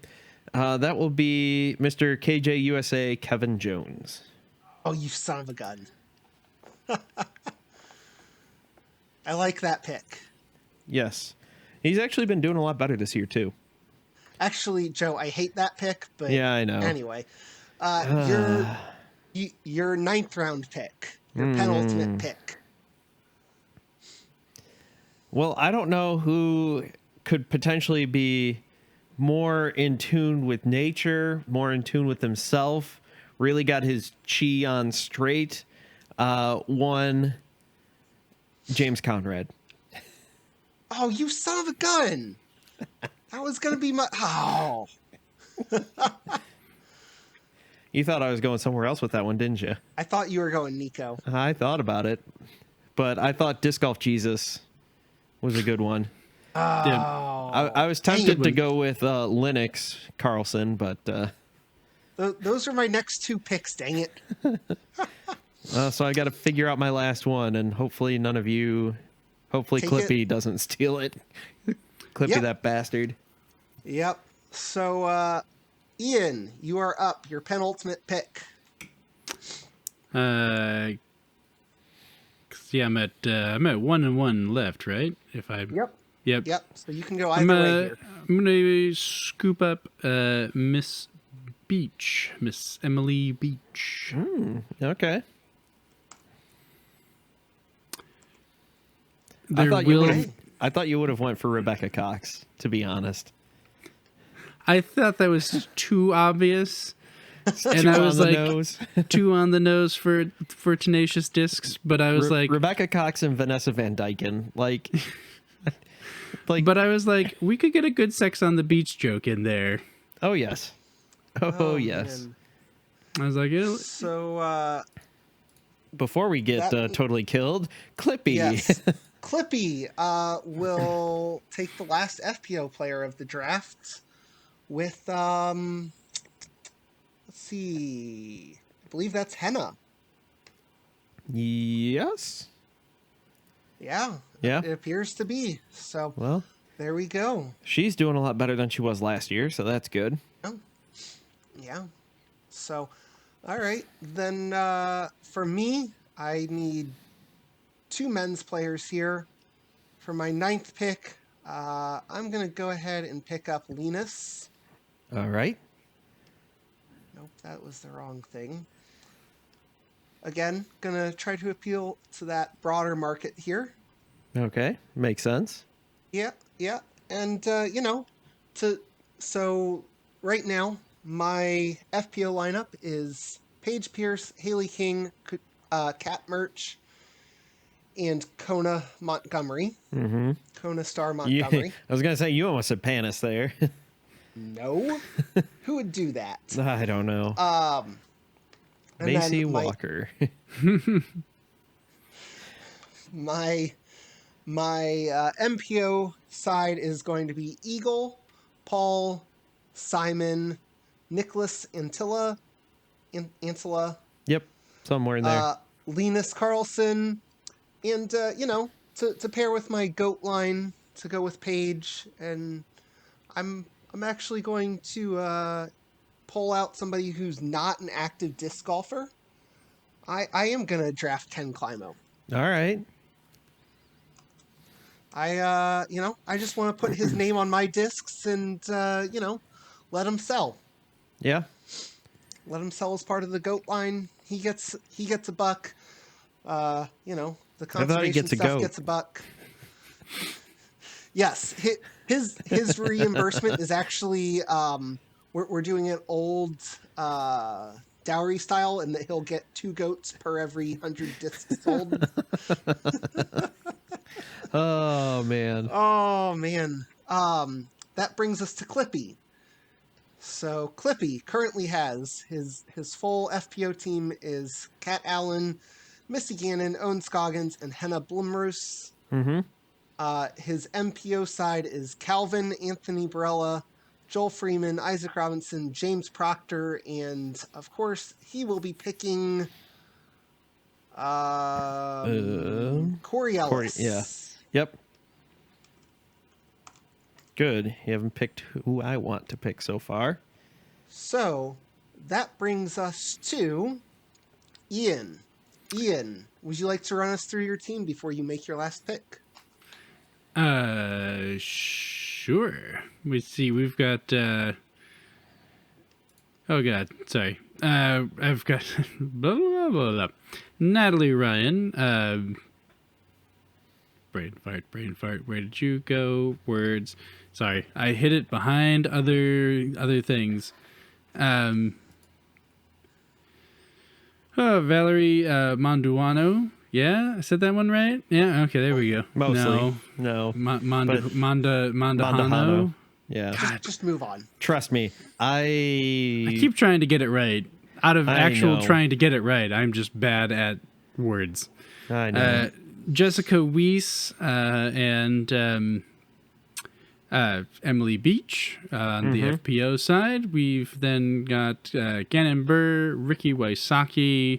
That will be Mr. KJ USA Kevin Jones. Oh, you son of a gun. I like that pick. Yes. He's actually been doing a lot better this year, too. Actually, Joe, I hate that pick, but yeah, I know. Anyway, your 9th round pick, your penultimate pick. Well, I don't know who could potentially be more in tune with nature, more in tune with himself, really got his chi on straight. One, James Conrad. Oh, you son of a gun! That was going to be my... Oh. You thought I was going somewhere else with that one, didn't you? I thought you were going Nico. I thought about it. But I thought Disc Golf Jesus was a good one. Oh. I was tempted to go with Linux Carlson, but... those are my next 2 picks, dang it. So I got to figure out my last one, and hopefully none of you... Hopefully Clippy doesn't steal it. Clippy, that bastard. Yep. So, Ian, you are up. Your penultimate pick. Yeah, I'm at 1-1 left, right? Yep. So you can go either way here. I'm gonna scoop up Miss Emily Beach. Okay. I thought you would have went for Rebecca Cox, to be honest. I thought that was too obvious. And I was like, 2 on the nose for Tenacious Discs, but I was like... Rebecca Cox and Vanessa Van Dyken, like... But I was like, we could get a good Sex on the Beach joke in there. Oh, yes. Oh yes. Man. I was like... So, before we get totally killed, Clippy. Yes. Clippy will take the last FPO player of the draft with... let's Let's see. I believe that's Henna. Yes. Yeah. Yeah. It appears to be. So Well, there we go. she's doing a lot better than she was last year, so that's good. Oh, yeah. So, all right. Then for me, I need 2 men's players here. For my 9th pick, I'm going to go ahead and pick up Linus. All right. Nope, that was the wrong thing. Again, going to try to appeal to that broader market here. Okay. Makes sense. Yeah, yeah. And, so right now, my FPO lineup is Paige Pierce, Haley King, Cat Merch, and Kona Montgomery. Mm-hmm. Kona Star Yeah, Montgomery. I was going to say, you almost said Panis there. No. Who would do that? I don't know. And Macy then Walker. my MPO side is going to be Eagle, Paul, Simon, Nicholas Antilla, Yep. Somewhere in there. Linus Carlson, and to pair with my goat line to go with Paige, and I'm actually going to pull out somebody who's not an active disc golfer. I am gonna draft Ken Climo. All right. I just want to put his name on my discs and let him sell. Yeah. Let him sell as part of the goat line. He gets a buck. The conservation gets a stuff goat. gets a buck. Yes, his reimbursement is actually we're doing it old dowry style, and that he'll get 2 goats per every 100 discs sold. Oh, man. Oh man. That brings us to Clippy. So Clippy currently has his full FPO team is Kat Allen, Missy Gannon, Owen Scoggins, and Henna Blumroos. Mm-hmm. His MPO side is Calvin, Anthony Barella, Joel Freeman, Isaac Robinson, James Proctor, and of course he will be picking Corey Ellis. Yeah. Yep. Good. You haven't picked who I want to pick so far. So that brings us to Ian. Ian, would you like to run us through your team before you make your last pick? Sure. We see. We've got. Oh God, sorry. I've got blah, blah, blah, blah. Natalie Ryan. Brain fart. Where did you go? Words. Sorry, I hid it behind other things. Valerie Manduano. Yeah, I said that one right. Yeah. Okay, there we go. Mostly. No. But Mandahano. Yeah. Just move on. Trust me. I keep trying to get it right. Out of actual know. trying to get it right, I'm just bad at words. I know. Jessica Weiss and Emily Beach on the FPO side. We've then got Gannon Burr, Ricky Wysocki,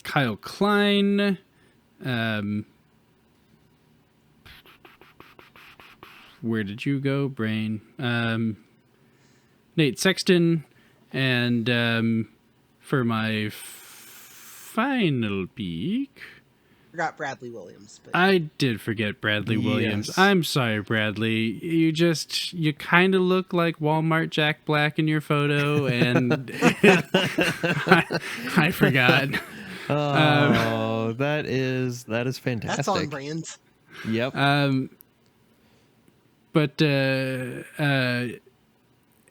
Kyle Klein, where did you go, brain? Nate Sexton, and for my final pick, Forgot Bradley Williams. But I did forget Bradley Williams. Yes. I'm sorry, Bradley. You kind of look like Walmart Jack Black in your photo, and I forgot. Oh, that is fantastic. that's on brand. Yep. But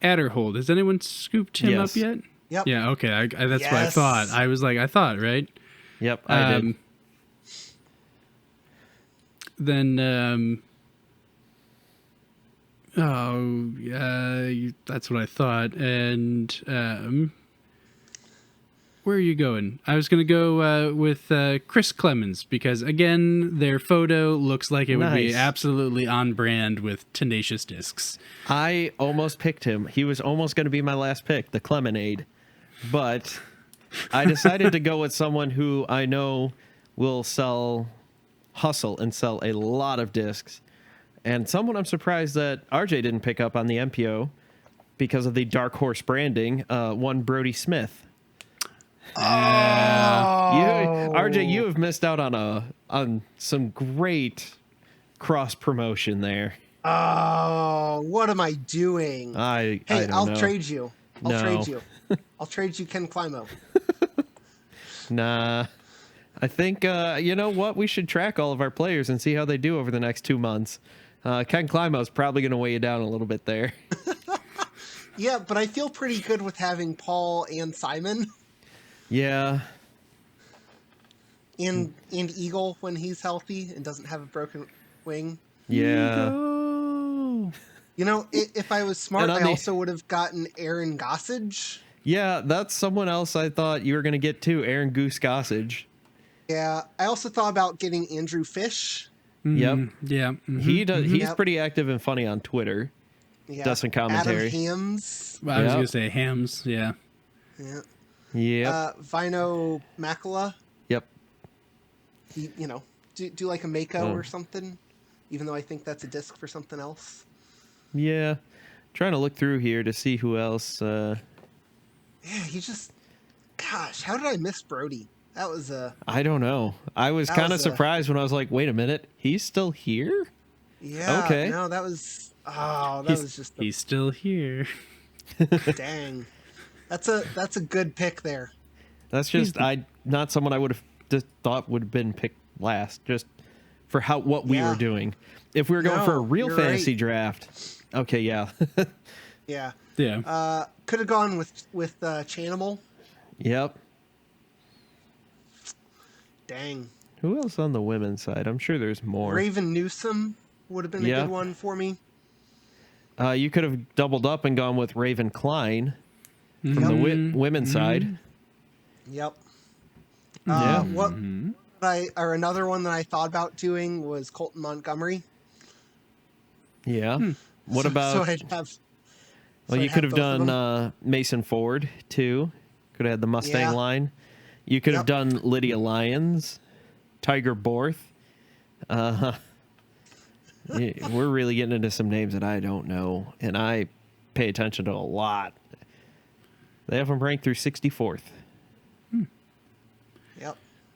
Adderhold, has anyone scooped him Yes. up yet? Yep. Yeah, okay. That's what I Yes. thought. I was like, I thought, right? Yep, I did. Then, that's what I thought. And where are you going? I was going to go with Chris Clemens because, again, their photo looks like it would be Nice. absolutely on brand with Tenacious Discs. I almost picked him. He was almost going to be my last pick, the Clemonade. But I decided to go with someone who I know will hustle and sell a lot of discs. And someone I'm surprised that RJ didn't pick up on the MPO because of the Dark Horse branding, one Brody Smith. RJ, you have missed out on some great cross promotion there. Oh, what am I doing? I Hey, don't I'll know. trade you. No. I'll trade you Ken Climo. Nah. I think, you know what? We should track all of our players and see how they do over the next 2 months. Ken Climo's probably going to weigh you down a little bit there. Yeah, but I feel pretty good with having Paul and Simon Yeah. and Eagle when he's healthy and doesn't have a broken wing. Yeah. Oh. You know, if I was smart, And on I the- also would have gotten Aaron Gossage. Yeah, that's someone else I thought you were going to get too, Aaron Goose Gossage. Yeah, I also thought about getting Andrew Fish. Yep. Yeah. mhm. He's Yep. pretty active and funny on Twitter. Yeah, Does some commentary. Adam Hams. Well, I was Yep. going to say Hams. Yeah. Yeah. Yep. Vino Makala. Yep. He, do like a Mako Oh. or something. Even though I think that's a disc for something else. Yeah. Trying to look through here to see who else. Yeah, he just. Gosh, how did I miss Brody? That was a. I don't know. I was That kind of was a- surprised when I was like, wait a minute, he's still here? Yeah. Okay. No, that was. Oh, that He's, was just. he's still here. Dang. That's a good pick there. That's just not someone I would have just thought would have been picked last, just for what we Yeah. were doing. If we were going for a No, real you're fantasy right. draft, okay, yeah. Yeah. Yeah. Could have gone with Chanimal. Yep. Dang. Who else on the women's side? I'm sure there's more. Raven Newsom would have been a Yeah. good one for me. You could have doubled up and gone with Raven Klein from the Mm-hmm. women's side. Yep. Yeah. What another one that I thought about doing was Colton Montgomery. Yeah. What So about? I'd have. Well, so you I'd could have both of them. done Mason Ford too. Could have had the Mustang Yeah. line. You could have Yep. done Lydia Lyons, Tiger Borth. Yeah, we're really getting into some names that I don't know, and I pay attention to a lot. They have them ranked through 64th. Yep.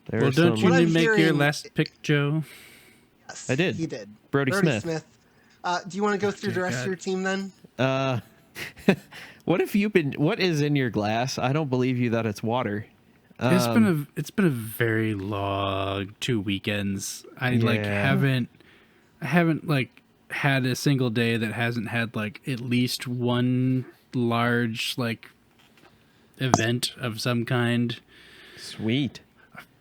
There Well, are don't some. What you I'm make your hearing- last pick, Joe? Yes, I did. He did. Brody Smith. Do you want to go through the rest God. of your team then? What is in your glass? I don't believe you that it's water. It's been a very long 2 weekends. I Yeah. haven't like had a single day that hasn't had like at least one large like event of some kind. Sweet.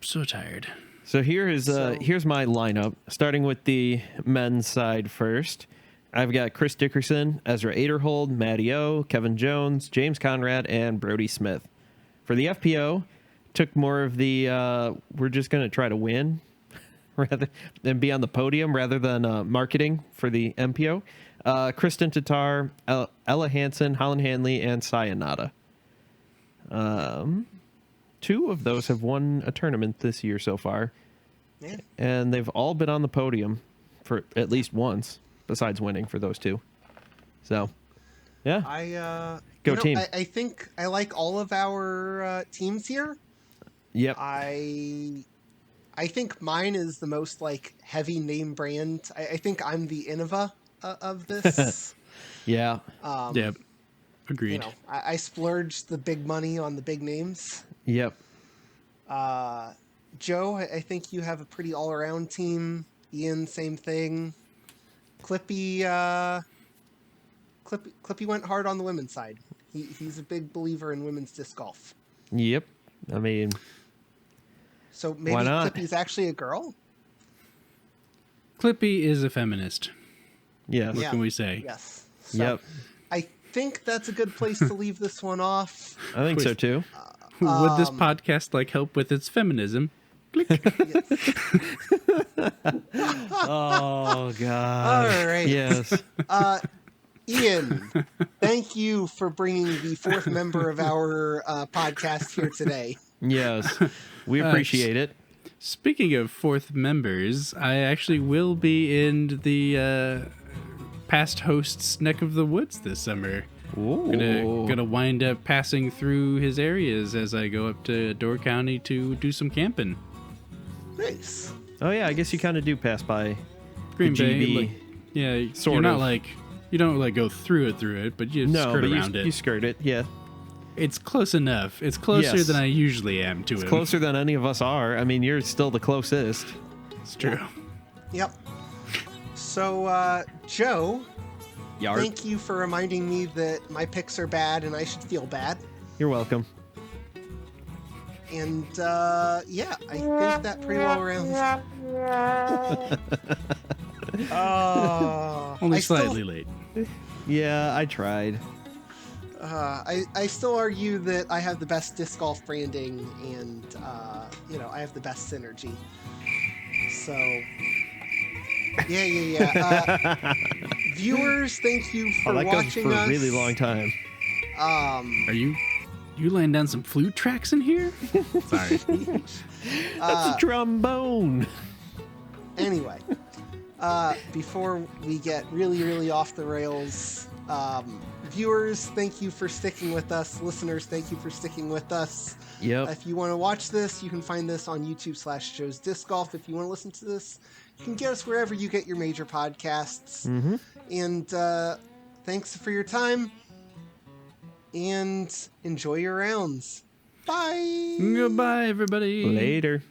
So tired. So here's So- here's my lineup. Starting with the men's side first, I've got Chris Dickerson, Ezra Aderhold, Matty O, Kevin Jones, James Conrad, and Brody Smith. For the FPO, took more of the we're just going to try to win rather than be on the podium rather than marketing for the MPO. Kristen Tatar, Ella Hansen, Holland Hanley, and Sayonara. 2 of those have won a tournament this year so far. Yeah. And they've all been on the podium for at least once, besides winning for those 2. So, yeah. Go team. I think I like all of our teams here. Yep. I think mine is the most like heavy name brand. I think I'm the Innova of this. Yeah. Yep. Agreed. You know, I splurged the big money on the big names. Yep. Joe, I think you have a pretty all-around team. Ian, same thing. Clippy went hard on the women's side. He's a big believer in women's disc golf. Yep. I mean, So maybe Why not? Clippy's actually a girl? Clippy is a feminist. yes. What Yeah. can we say? Yes. So Yep. I think that's a good place to leave this one off. I think so too. Would this podcast help with its feminism? Click. Oh God! All right. Yes. Ian, thank you for bringing the fourth member of our podcast here today. Yes. We appreciate it. Speaking of fourth members, I actually will be in the past host's neck of the woods this summer. Ooh. Gonna wind up passing through his areas as I go up to Door County to do some camping. Nice. Oh yeah, I guess you kind of do pass by Green the Bay, GB. yeah, sort you're not of. you don't go through it, but you skirt around it. You skirt it, yeah. It's close enough. It's closer Yes. than I usually am to It's him. closer than any of us are. I mean, you're still the closest. It's true. Yep. So, Joe, Yard. thank you for reminding me that my picks are bad and I should feel bad. You're welcome. And, yeah, I think that pretty well rounds. Only I still- slightly late. Yeah, I tried. I still argue that I have the best disc golf branding and, I have the best synergy. So, yeah. Viewers, thank you for That goes watching for us. a really long time. Are you laying down some flute tracks in here? Sorry. That's a trombone. Anyway, before we get really, really off the rails, viewers, thank you for sticking with us. Listeners, thank you for sticking with us. Yep. If you want to watch this, you can find this on YouTube/Joe's Disc Golf. If you want to listen to this, you can get us wherever you get your major podcasts. Mm-hmm. And thanks for your time. And enjoy your rounds. Bye. Goodbye, everybody. Later.